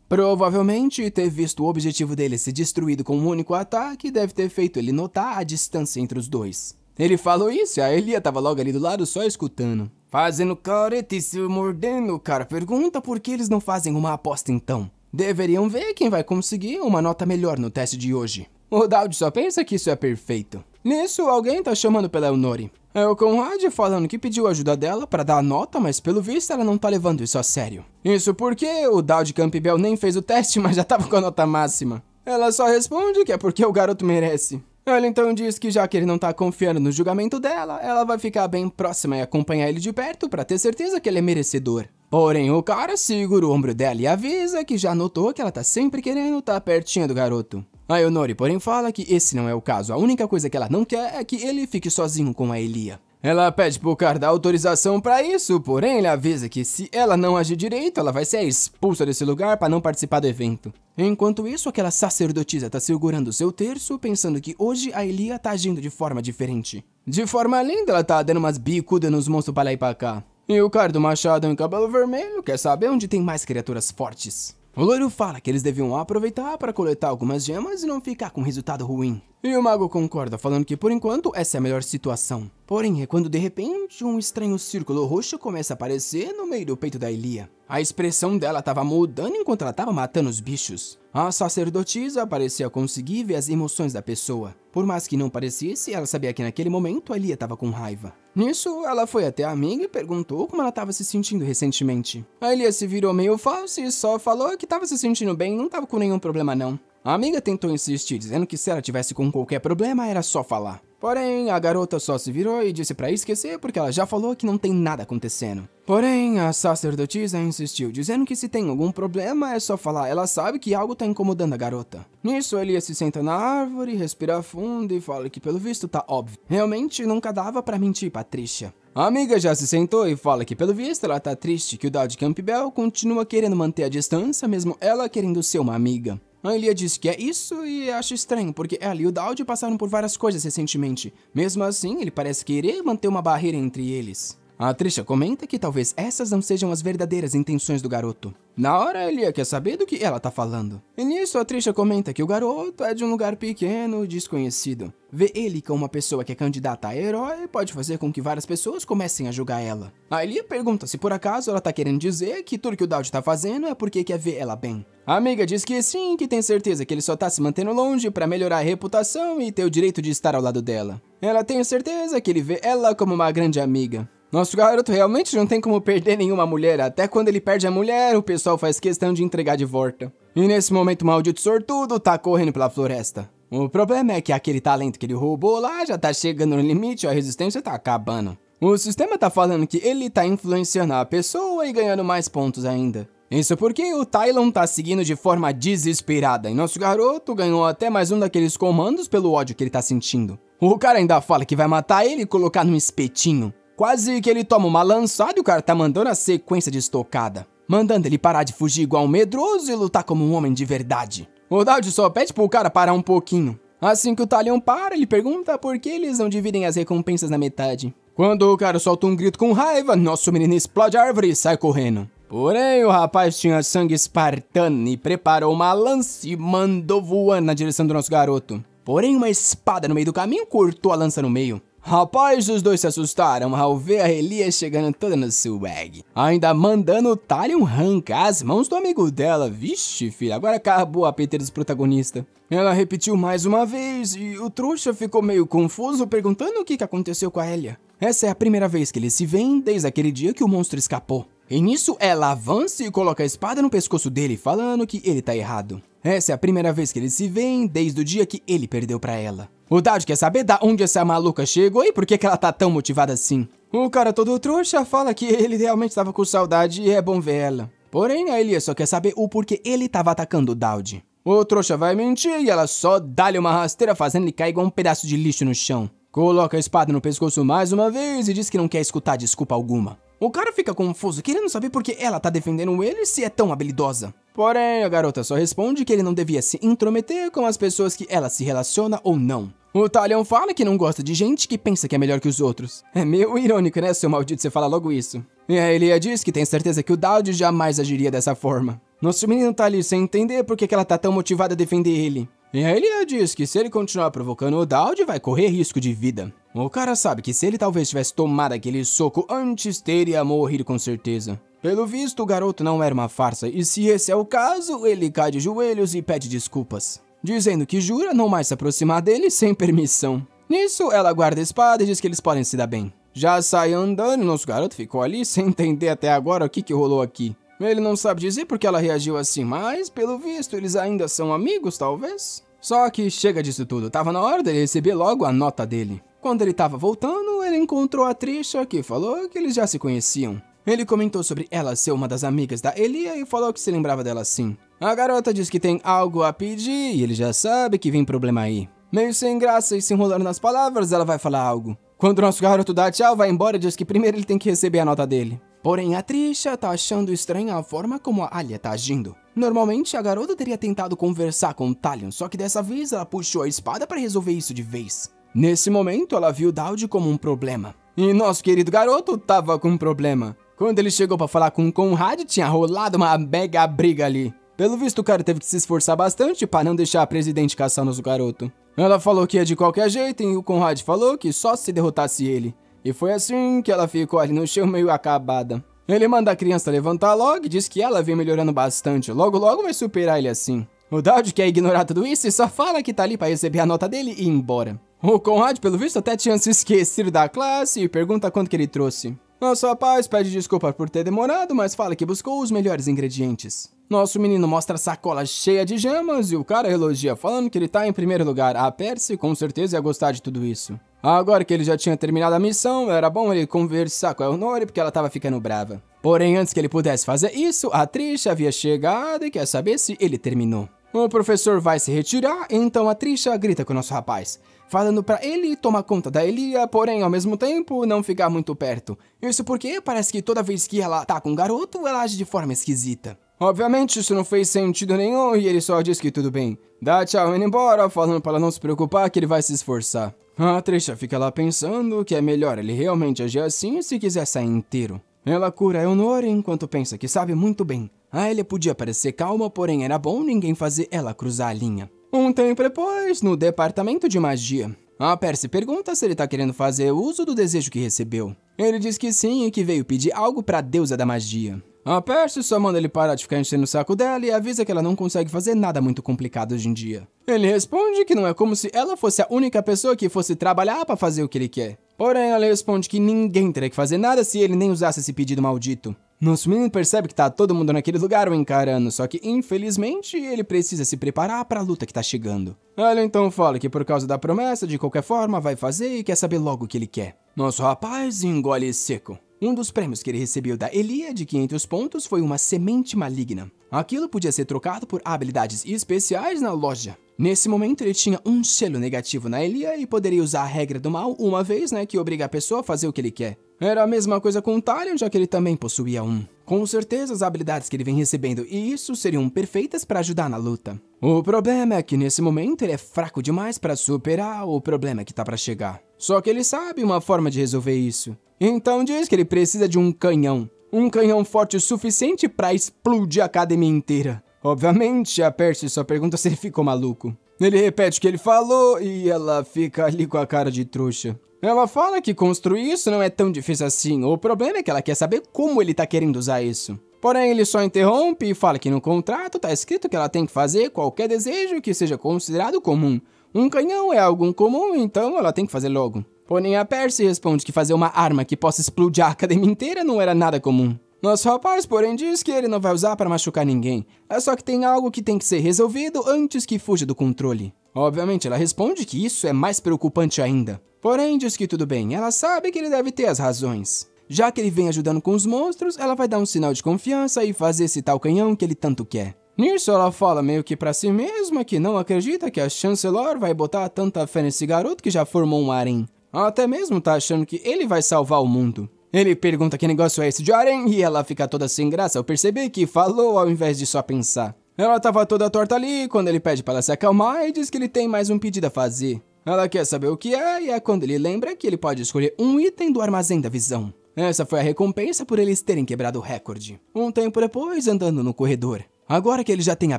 Provavelmente ter visto o objetivo dele ser destruído com um único ataque deve ter feito ele notar a distância entre os dois. Ele falou isso e a Elia tava logo ali do lado só escutando. Fazendo careta e se mordendo, o cara pergunta por que eles não fazem uma aposta então. Deveriam ver quem vai conseguir uma nota melhor no teste de hoje. O Daud só pensa que isso é perfeito. Nisso, alguém tá chamando pela Eonori. É o Conrad falando que pediu ajuda dela para dar a nota, mas pelo visto ela não tá levando isso a sério. Isso porque o Dowd Campbell nem fez o teste, mas já tava com a nota máxima. Ela só responde que é porque o garoto merece. Ela então diz que já que ele não tá confiando no julgamento dela, ela vai ficar bem próxima e acompanhar ele de perto para ter certeza que ele é merecedor. Porém, o cara segura o ombro dela e avisa que já notou que ela tá sempre querendo estar pertinho do garoto. A Yonori, porém, fala que esse não é o caso. A única coisa que ela não quer é que ele fique sozinho com a Elia. Ela pede pro cara dar autorização pra isso, porém ele avisa que se ela não agir direito, ela vai ser expulsa desse lugar pra não participar do evento. Enquanto isso, aquela sacerdotisa tá segurando seu terço, pensando que hoje a Elia tá agindo de forma diferente. De forma linda, ela tá dando umas bicudas nos monstros pra lá e pra cá. E o cara do machado em cabelo vermelho quer saber onde tem mais criaturas fortes. O loiro fala que eles deviam aproveitar para coletar algumas gemas e não ficar com resultado ruim. E o mago concorda, falando que por enquanto essa é a melhor situação. Porém, é quando de repente um estranho círculo roxo começa a aparecer no meio do peito da Elia. A expressão dela estava mudando enquanto ela estava matando os bichos. A sacerdotisa parecia conseguir ver as emoções da pessoa. Por mais que não parecesse, ela sabia que naquele momento a Elia estava com raiva. Nisso, ela foi até a amiga e perguntou como ela estava se sentindo recentemente. A Elia se virou meio falsa e só falou que estava se sentindo bem e não estava com nenhum problema não. A amiga tentou insistir, dizendo que se ela tivesse com qualquer problema era só falar. Porém, a garota só se virou e disse pra esquecer porque ela já falou que não tem nada acontecendo. Porém, a sacerdotisa insistiu, dizendo que se tem algum problema é só falar, ela sabe que algo tá incomodando a garota. Nisso, Elia se senta na árvore, respira fundo e fala que pelo visto tá óbvio. Realmente nunca dava pra mentir, Patrícia. A amiga já se sentou e fala que pelo visto ela tá triste que o Dowd Campbell continua querendo manter a distância, mesmo ela querendo ser uma amiga. A Elia diz que é isso e acha estranho, porque ela e o Dowd passaram por várias coisas recentemente. Mesmo assim, ele parece querer manter uma barreira entre eles. A Trisha comenta que talvez essas não sejam as verdadeiras intenções do garoto. Na hora, a Elia quer saber do que ela tá falando. E nisso, a Trisha comenta que o garoto é de um lugar pequeno, desconhecido. Ver ele como uma pessoa que é candidata a herói pode fazer com que várias pessoas comecem a julgar ela. A Elia pergunta se por acaso ela tá querendo dizer que tudo que o Dowd tá fazendo é porque quer ver ela bem. A amiga diz que sim, que tem certeza que ele só tá se mantendo longe pra melhorar a reputação e ter o direito de estar ao lado dela. Ela tem certeza que ele vê ela como uma grande amiga. Nosso garoto realmente não tem como perder nenhuma mulher, até quando ele perde a mulher, o pessoal faz questão de entregar de volta. E nesse momento o maldito sortudo tá correndo pela floresta. O problema é que aquele talento que ele roubou lá já tá chegando no limite e a resistência tá acabando. O sistema tá falando que ele tá influenciando a pessoa e ganhando mais pontos ainda. Isso porque o Tylon tá seguindo de forma desesperada e nosso garoto ganhou até mais um daqueles comandos pelo ódio que ele tá sentindo. O cara ainda fala que vai matar ele e colocar num espetinho. Quase que ele toma uma lançada e o cara tá mandando a sequência de estocada. Mandando ele parar de fugir igual um medroso e lutar como um homem de verdade. O Dowd só pede pro cara parar um pouquinho. Assim que o Talion para, ele pergunta por que eles não dividem as recompensas na metade. Quando o cara solta um grito com raiva, nosso menino explode a árvore e sai correndo. Porém, o rapaz tinha sangue espartano e preparou uma lança e mandou voando na direção do nosso garoto. Porém, uma espada no meio do caminho cortou a lança no meio. Rapaz, os dois se assustaram ao ver a Elia chegando toda no swag. Ainda mandando o Talion arrancar as mãos do amigo dela. Vixe, filha, agora acabou a PT dos protagonistas. Ela repetiu mais uma vez e o trouxa ficou meio confuso perguntando o que aconteceu com a Elia. Essa é a primeira vez que eles se veem desde aquele dia que o monstro escapou. E nisso ela avança e coloca a espada no pescoço dele, falando que ele tá errado. Essa é a primeira vez que eles se veem desde o dia que ele perdeu pra ela. O Dowd quer saber da onde essa maluca chegou e por que ela tá tão motivada assim. O cara todo trouxa fala que ele realmente tava com saudade e é bom ver ela. Porém, a Elia só quer saber o porquê ele tava atacando o Dowd. O trouxa vai mentir e ela só dá-lhe uma rasteira fazendo ele cair igual um pedaço de lixo no chão. Coloca a espada no pescoço mais uma vez e diz que não quer escutar desculpa alguma. O cara fica confuso, querendo saber por que ela tá defendendo ele se é tão habilidosa. Porém, a garota só responde que ele não devia se intrometer com as pessoas que ela se relaciona ou não. O Talion fala que não gosta de gente que pensa que é melhor que os outros. É meio irônico, né, seu maldito, você fala logo isso. E a Elia diz que tem certeza que o Dowd jamais agiria dessa forma. Nosso menino tá ali sem entender por que ela tá tão motivada a defender ele. E a Elia diz que se ele continuar provocando o Dowd, vai correr risco de vida. O cara sabe que se ele talvez tivesse tomado aquele soco antes, teria morrido com certeza. Pelo visto, o garoto não era uma farsa, e se esse é o caso, ele cai de joelhos e pede desculpas, dizendo que jura não mais se aproximar dele sem permissão. Nisso, ela guarda a espada e diz que eles podem se dar bem. Já sai andando e nosso garoto ficou ali sem entender até agora o que rolou aqui. Ele não sabe dizer porque ela reagiu assim, mas, pelo visto, eles ainda são amigos, talvez? Só que chega disso tudo, tava na hora dele receber logo a nota dele. Quando ele tava voltando, ele encontrou a Trisha, que falou que eles já se conheciam. Ele comentou sobre ela ser uma das amigas da Elia e falou que se lembrava dela sim. A garota diz que tem algo a pedir e ele já sabe que vem problema aí. Meio sem graça e se enrolando nas palavras, ela vai falar algo. Quando o nosso garoto dá tchau, vai embora e diz que primeiro ele tem que receber a nota dele. Porém, a Trisha tá achando estranha a forma como a Alia tá agindo. Normalmente, a garota teria tentado conversar com o Talion, só que dessa vez ela puxou a espada para resolver isso de vez. Nesse momento, ela viu Daud como um problema. E nosso querido garoto tava com um problema. Quando ele chegou para falar com o Conrad, tinha rolado uma mega briga ali. Pelo visto, o cara teve que se esforçar bastante para não deixar a presidente caçar nosso garoto. Ela falou que ia de qualquer jeito e o Conrad falou que só se derrotasse ele. E foi assim que ela ficou ali no chão meio acabada. Ele manda a criança levantar logo e diz que ela vem melhorando bastante. Logo vai superar ele assim. O Daud quer ignorar tudo isso e só fala que tá ali para receber a nota dele e ir embora. O Conrad, pelo visto, até tinha se esquecido da classe e pergunta quanto que ele trouxe. Nosso rapaz pede desculpa por ter demorado, mas fala que buscou os melhores ingredientes. Nosso menino mostra a sacola cheia de gemas e o cara elogia, falando que ele tá em primeiro lugar. A Percy com certeza ia gostar de tudo isso. Agora que ele já tinha terminado a missão, era bom ele conversar com a Eleonore porque ela tava ficando brava. Porém, antes que ele pudesse fazer isso, a Trisha havia chegado e quer saber se ele terminou. O professor vai se retirar, então a Trisha grita com o nosso rapaz, falando pra ele tomar conta da Elia, porém, ao mesmo tempo, não ficar muito perto. Isso porque parece que toda vez que ela tá com o garoto, ela age de forma esquisita. Obviamente, isso não fez sentido nenhum e ele só diz que tudo bem. Dá tchau indo embora, falando pra ela não se preocupar que ele vai se esforçar. A Trisha fica lá pensando que é melhor ele realmente agir assim se quiser sair inteiro. Ela cura a Eleonore enquanto pensa que sabe muito bem. A Elia podia parecer calma, porém era bom ninguém fazer ela cruzar a linha. Um tempo depois, no departamento de magia, a Percy pergunta se ele tá querendo fazer uso do desejo que recebeu. Ele diz que sim e que veio pedir algo pra deusa da magia. A Percy só manda ele parar de ficar enchendo o saco dela e avisa que ela não consegue fazer nada muito complicado hoje em dia. Ele responde que não é como se ela fosse a única pessoa que fosse trabalhar pra fazer o que ele quer. Porém, ela responde que ninguém teria que fazer nada se ele nem usasse esse pedido maldito. Nosso menino percebe que tá todo mundo naquele lugar o encarando, só que infelizmente ele precisa se preparar para a luta que tá chegando. Ela então fala que por causa da promessa, de qualquer forma, vai fazer e quer saber logo o que ele quer. Nosso rapaz engole seco. Um dos prêmios que ele recebeu da Elia de 500 pontos foi uma semente maligna. Aquilo podia ser trocado por habilidades especiais na loja. Nesse momento ele tinha um selo negativo na Elia e poderia usar a regra do mal uma vez, que obriga a pessoa a fazer o que ele quer. Era a mesma coisa com o Talion, já que ele também possuía um. Com certeza as habilidades que ele vem recebendo e isso seriam perfeitas para ajudar na luta. O problema é que nesse momento ele é fraco demais para superar o problema que tá para chegar. Só que ele sabe uma forma de resolver isso. Então diz que ele precisa de um canhão. Um canhão forte o suficiente para explodir a academia inteira. Obviamente, a Percy só pergunta se ele ficou maluco. Ele repete o que ele falou e ela fica ali com a cara de trouxa. Ela fala que construir isso não é tão difícil assim. O problema é que ela quer saber como ele tá querendo usar isso. Porém, ele só interrompe e fala que no contrato tá escrito que ela tem que fazer qualquer desejo que seja considerado comum. Um canhão é algo incomum, então ela tem que fazer logo. Porém, a Percy responde que fazer uma arma que possa explodir a academia inteira não era nada comum. Nosso rapaz, porém, diz que ele não vai usar para machucar ninguém. É só que tem algo que tem que ser resolvido antes que fuja do controle. Obviamente, ela responde que isso é mais preocupante ainda. Porém, diz que tudo bem, ela sabe que ele deve ter as razões. Já que ele vem ajudando com os monstros, ela vai dar um sinal de confiança e fazer esse tal canhão que ele tanto quer. Nisso, ela fala meio que pra si mesma que não acredita que a Chancellor vai botar tanta fé nesse garoto que já formou um harém. Até mesmo tá achando que ele vai salvar o mundo. Ele pergunta que negócio é esse de harém e ela fica toda sem graça ao perceber que falou ao invés de só pensar. Ela tava toda torta ali quando ele pede pra ela se acalmar e diz que ele tem mais um pedido a fazer. Ela quer saber o que é e é quando ele lembra que ele pode escolher um item do armazém da visão. Essa foi a recompensa por eles terem quebrado o recorde. Um tempo depois, andando no corredor. Agora que ele já tem a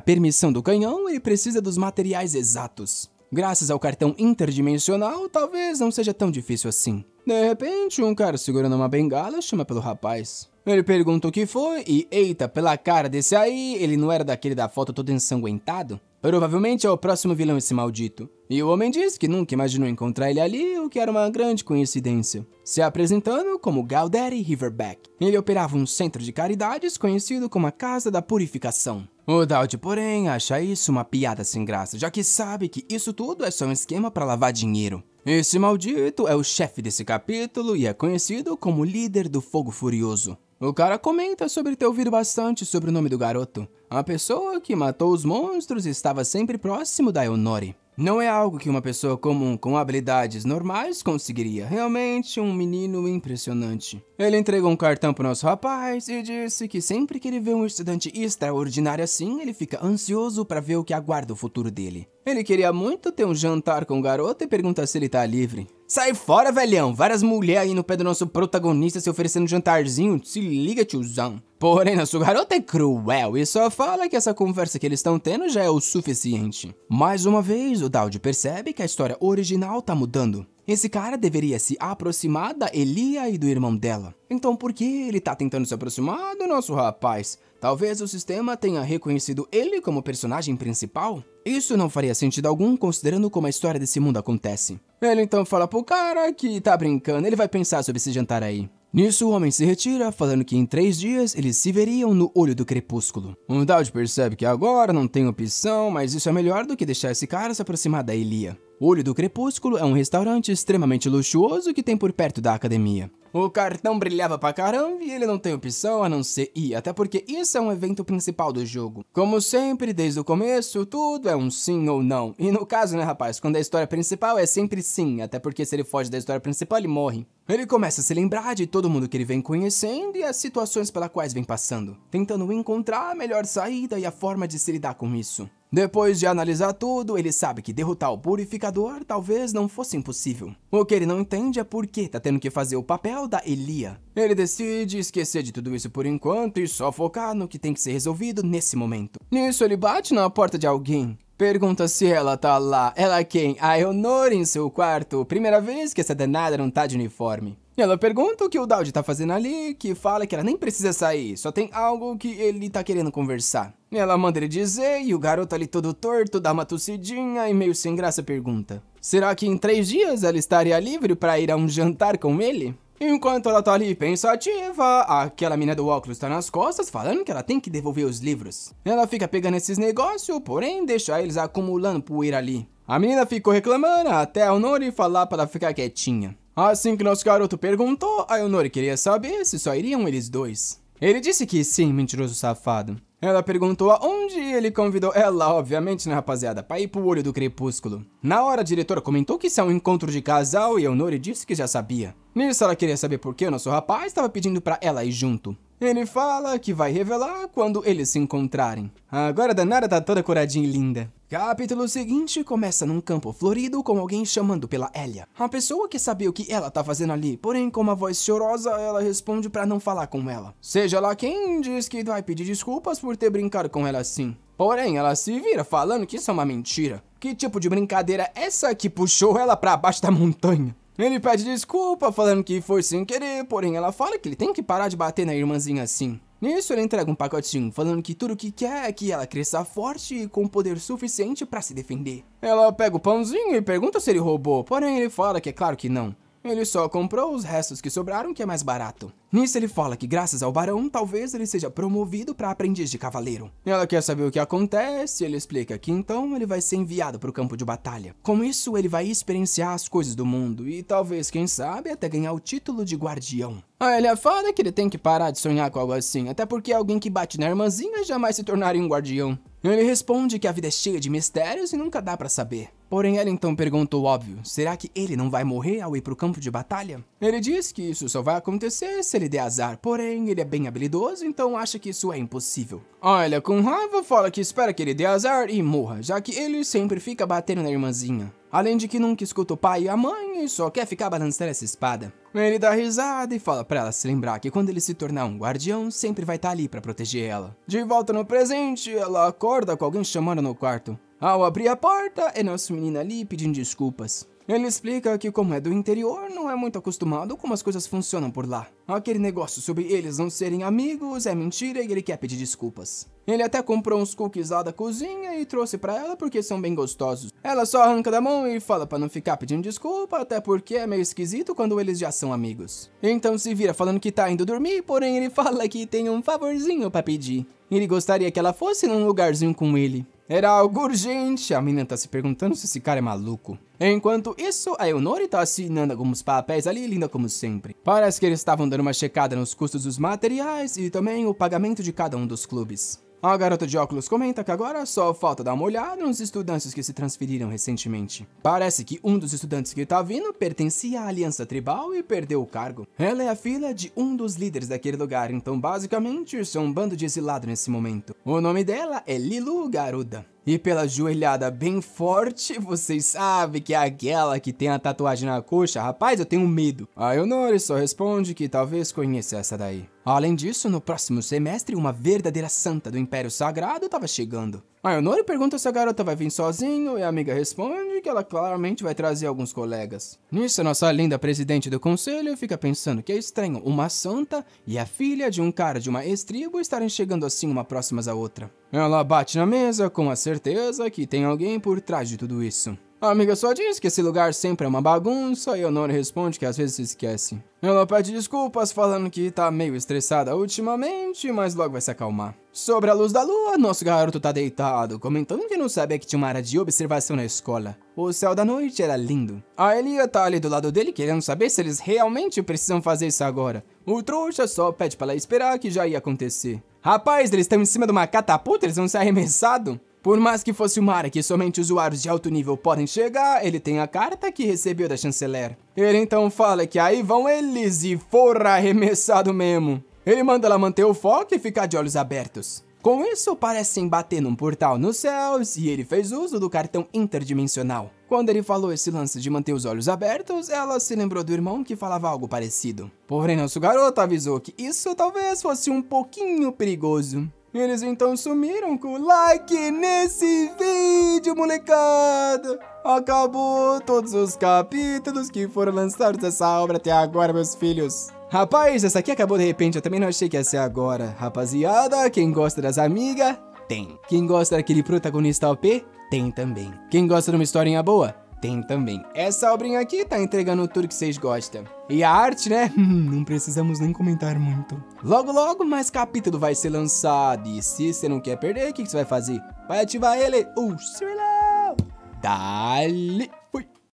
permissão do canhão, ele precisa dos materiais exatos. Graças ao cartão interdimensional, talvez não seja tão difícil assim. De repente, um cara segurando uma bengala chama pelo rapaz. Ele pergunta o que foi e, eita, pela cara desse aí, ele não era daquele da foto todo ensanguentado? Provavelmente é o próximo vilão esse maldito. E o homem diz que nunca imaginou encontrar ele ali, o que era uma grande coincidência. Se apresentando como Galderi Riverback. Ele operava um centro de caridades conhecido como a Casa da Purificação. O Dowd, porém, acha isso uma piada sem graça, já que sabe que isso tudo é só um esquema para lavar dinheiro. Esse maldito é o chefe desse capítulo e é conhecido como líder do Fogo Furioso. O cara comenta sobre ter ouvido bastante sobre o nome do garoto. A pessoa que matou os monstros estava sempre próximo da Aonori. Não é algo que uma pessoa comum com habilidades normais conseguiria. Realmente um menino impressionante. Ele entregou um cartão pro nosso rapaz e disse que sempre que ele vê um estudante extraordinário assim, ele fica ansioso para ver o que aguarda o futuro dele. Ele queria muito ter um jantar com o garoto e pergunta se ele tá livre. Sai fora, velhão! Várias mulheres aí no pé do nosso protagonista se oferecendo um jantarzinho. Se liga, tiozão. Porém, nosso garoto é cruel e só fala que essa conversa que eles estão tendo já é o suficiente. Mais uma vez, o Dowd percebe que a história original tá mudando. Esse cara deveria se aproximar da Elia e do irmão dela. Então por que ele tá tentando se aproximar do nosso rapaz? Talvez o sistema tenha reconhecido ele como personagem principal? Isso não faria sentido algum considerando como a história desse mundo acontece. Ele então fala pro cara que tá brincando, ele vai pensar sobre esse jantar aí. Nisso, o homem se retira, falando que em 3 dias eles se veriam no Olho do Crepúsculo. O Dowd percebe que agora não tem opção, mas isso é melhor do que deixar esse cara se aproximar da Elia. O Olho do Crepúsculo é um restaurante extremamente luxuoso que tem por perto da academia. O cartão brilhava pra caramba e ele não tem opção a não ser ir, até porque isso é um evento principal do jogo. Como sempre, desde o começo, tudo é um sim ou não. E no caso, né, rapaz, quando a história principal é sempre sim, até porque se ele foge da história principal, ele morre. Ele começa a se lembrar de todo mundo que ele vem conhecendo e as situações pelas quais vem passando, tentando encontrar a melhor saída e a forma de se lidar com isso. Depois de analisar tudo, ele sabe que derrotar o Purificador talvez não fosse impossível. O que ele não entende é por que tá tendo que fazer o papel da Elia. Ele decide esquecer de tudo isso por enquanto e só focar no que tem que ser resolvido nesse momento. Nisso ele bate na porta de alguém. Pergunta se ela tá lá. Ela quem? A Aonori em seu quarto. Primeira vez que essa danada não tá de uniforme. E ela pergunta o que o Dowd tá fazendo ali, que fala que ela nem precisa sair, só tem algo que ele tá querendo conversar. E ela manda ele dizer, e o garoto ali todo torto dá uma tossidinha e meio sem graça pergunta: será que em 3 dias ela estaria livre pra ir a um jantar com ele? Enquanto ela tá ali pensativa, aquela mina do óculos tá nas costas falando que ela tem que devolver os livros. Ela fica pegando esses negócios, porém deixa eles acumulando poeira ali. A menina ficou reclamando até a Aonori falar pra ela ficar quietinha. Assim que nosso garoto perguntou, a Aonori queria saber se só iriam eles dois. Ele disse que sim, mentiroso safado. Ela perguntou aonde e ele convidou ela, obviamente, né, rapaziada, pra ir pro Olho do Crepúsculo. Na hora, a diretora comentou que isso é um encontro de casal e a Aonori disse que já sabia. Nisso, ela queria saber por que o nosso rapaz estava pedindo pra ela ir junto. Ele fala que vai revelar quando eles se encontrarem. Agora a danada tá toda coradinha e linda. Capítulo seguinte começa num campo florido com alguém chamando pela Elia. A pessoa que sabia o que ela tá fazendo ali, porém com uma voz chorosa, ela responde pra não falar com ela. Seja lá quem, diz que vai pedir desculpas por ter brincado com ela assim. Porém, ela se vira falando que isso é uma mentira. Que tipo de brincadeira é essa que puxou ela pra baixo da montanha? Ele pede desculpa, falando que foi sem querer, porém ela fala que ele tem que parar de bater na irmãzinha assim. Nisso ele entrega um pacotinho, falando que tudo o que quer é que ela cresça forte e com poder suficiente pra se defender. Ela pega o pãozinho e pergunta se ele roubou, porém ele fala que é claro que não. Ele só comprou os restos que sobraram, que é mais barato. Nisso ele fala que graças ao barão, talvez ele seja promovido para aprendiz de cavaleiro. Ela quer saber o que acontece, ele explica que então ele vai ser enviado para o campo de batalha. Com isso ele vai experienciar as coisas do mundo e talvez, quem sabe, até ganhar o título de guardião. A Elia fala que ele tem que parar de sonhar com algo assim, até porque alguém que bate na irmãzinha jamais se tornaria um guardião. Ele responde que a vida é cheia de mistérios e nunca dá pra saber. Porém, ela então pergunta o óbvio, será que ele não vai morrer ao ir pro campo de batalha? Ele diz que isso só vai acontecer se ele der azar, porém ele é bem habilidoso, então acha que isso é impossível. Olha, com raiva fala que espera que ele dê azar e morra, já que ele sempre fica batendo na irmãzinha. Além de que nunca escuta o pai e a mãe e só quer ficar balançando essa espada. Ele dá risada e fala pra ela se lembrar que quando ele se tornar um guardião, sempre vai estar ali pra proteger ela. De volta no presente, ela acorda com alguém chamando no quarto. Ao abrir a porta, é nosso menino ali pedindo desculpas. Ele explica que como é do interior, não é muito acostumado como as coisas funcionam por lá. Aquele negócio sobre eles não serem amigos é mentira e ele quer pedir desculpas. Ele até comprou uns cookies lá da cozinha e trouxe pra ela porque são bem gostosos. Ela só arranca da mão e fala pra não ficar pedindo desculpa, até porque é meio esquisito quando eles já são amigos. Então se vira falando que tá indo dormir, porém ele fala que tem um favorzinho pra pedir. Ele gostaria que ela fosse num lugarzinho com ele. Era algo urgente, a menina tá se perguntando se esse cara é maluco. Enquanto isso, a Eunori tá assinando alguns papéis ali, linda como sempre. Parece que eles estavam dando uma checada nos custos dos materiais e também o pagamento de cada um dos clubes. A garota de óculos comenta que agora só falta dar uma olhada nos estudantes que se transferiram recentemente. Parece que um dos estudantes que tá vindo pertencia à Aliança Tribal e perdeu o cargo. Ela é a filha de um dos líderes daquele lugar, então basicamente são um bando de exilado nesse momento. O nome dela é Lilu Garuda. E pela joelhada bem forte, vocês sabem que é aquela que tem a tatuagem na coxa. Rapaz, eu tenho medo. A Eunori só responde que talvez conheça essa daí. Além disso, no próximo semestre, uma verdadeira santa do Império Sagrado estava chegando. A Eunori pergunta se a garota vai vir sozinho e a amiga responde que ela claramente vai trazer alguns colegas. Nisso, a nossa linda presidente do conselho fica pensando que é estranho uma santa e a filha de um cara de uma ex-tribo estarem chegando assim uma próximas à outra. Ela bate na mesa com a certeza que tem alguém por trás de tudo isso. A amiga só diz que esse lugar sempre é uma bagunça e a Eunori responde que às vezes se esquece. Ela pede desculpas falando que tá meio estressada ultimamente, mas logo vai se acalmar. Sobre a luz da lua, nosso garoto tá deitado, comentando que não sabia que tinha uma área de observação na escola. O céu da noite era lindo. A Elia tá ali do lado dele querendo saber se eles realmente precisam fazer isso agora. O trouxa só pede pra ela esperar que já ia acontecer. Rapaz, eles estão em cima de uma catapulta, eles vão ser arremessados? Por mais que fosse uma área que somente usuários de alto nível podem chegar, ele tem a carta que recebeu da chanceler. Ele então fala que aí vão eles e forra arremessado mesmo. Ele manda ela manter o foco e ficar de olhos abertos. Com isso, parecem bater num portal nos céus e ele fez uso do cartão interdimensional. Quando ele falou esse lance de manter os olhos abertos, ela se lembrou do irmão que falava algo parecido. Porém, nosso garoto avisou que isso talvez fosse um pouquinho perigoso. Eles então sumiram com o like nesse vídeo, molecada! Acabou todos os capítulos que foram lançados dessa obra até agora, meus filhos. Rapaz, essa aqui acabou de repente, eu também não achei que ia ser agora. Rapaziada, quem gosta das amigas, tem. Quem gosta daquele protagonista OP, tem também. Quem gosta de uma historinha boa, tem também. Essa obrinha aqui tá entregando tudo que vocês gostam. E a arte, né? Não precisamos nem comentar muito. Logo, logo, mais capítulo vai ser lançado. E se você não quer perder, o que você vai fazer? Vai ativar ele. O Cirilo! Dali! Fui!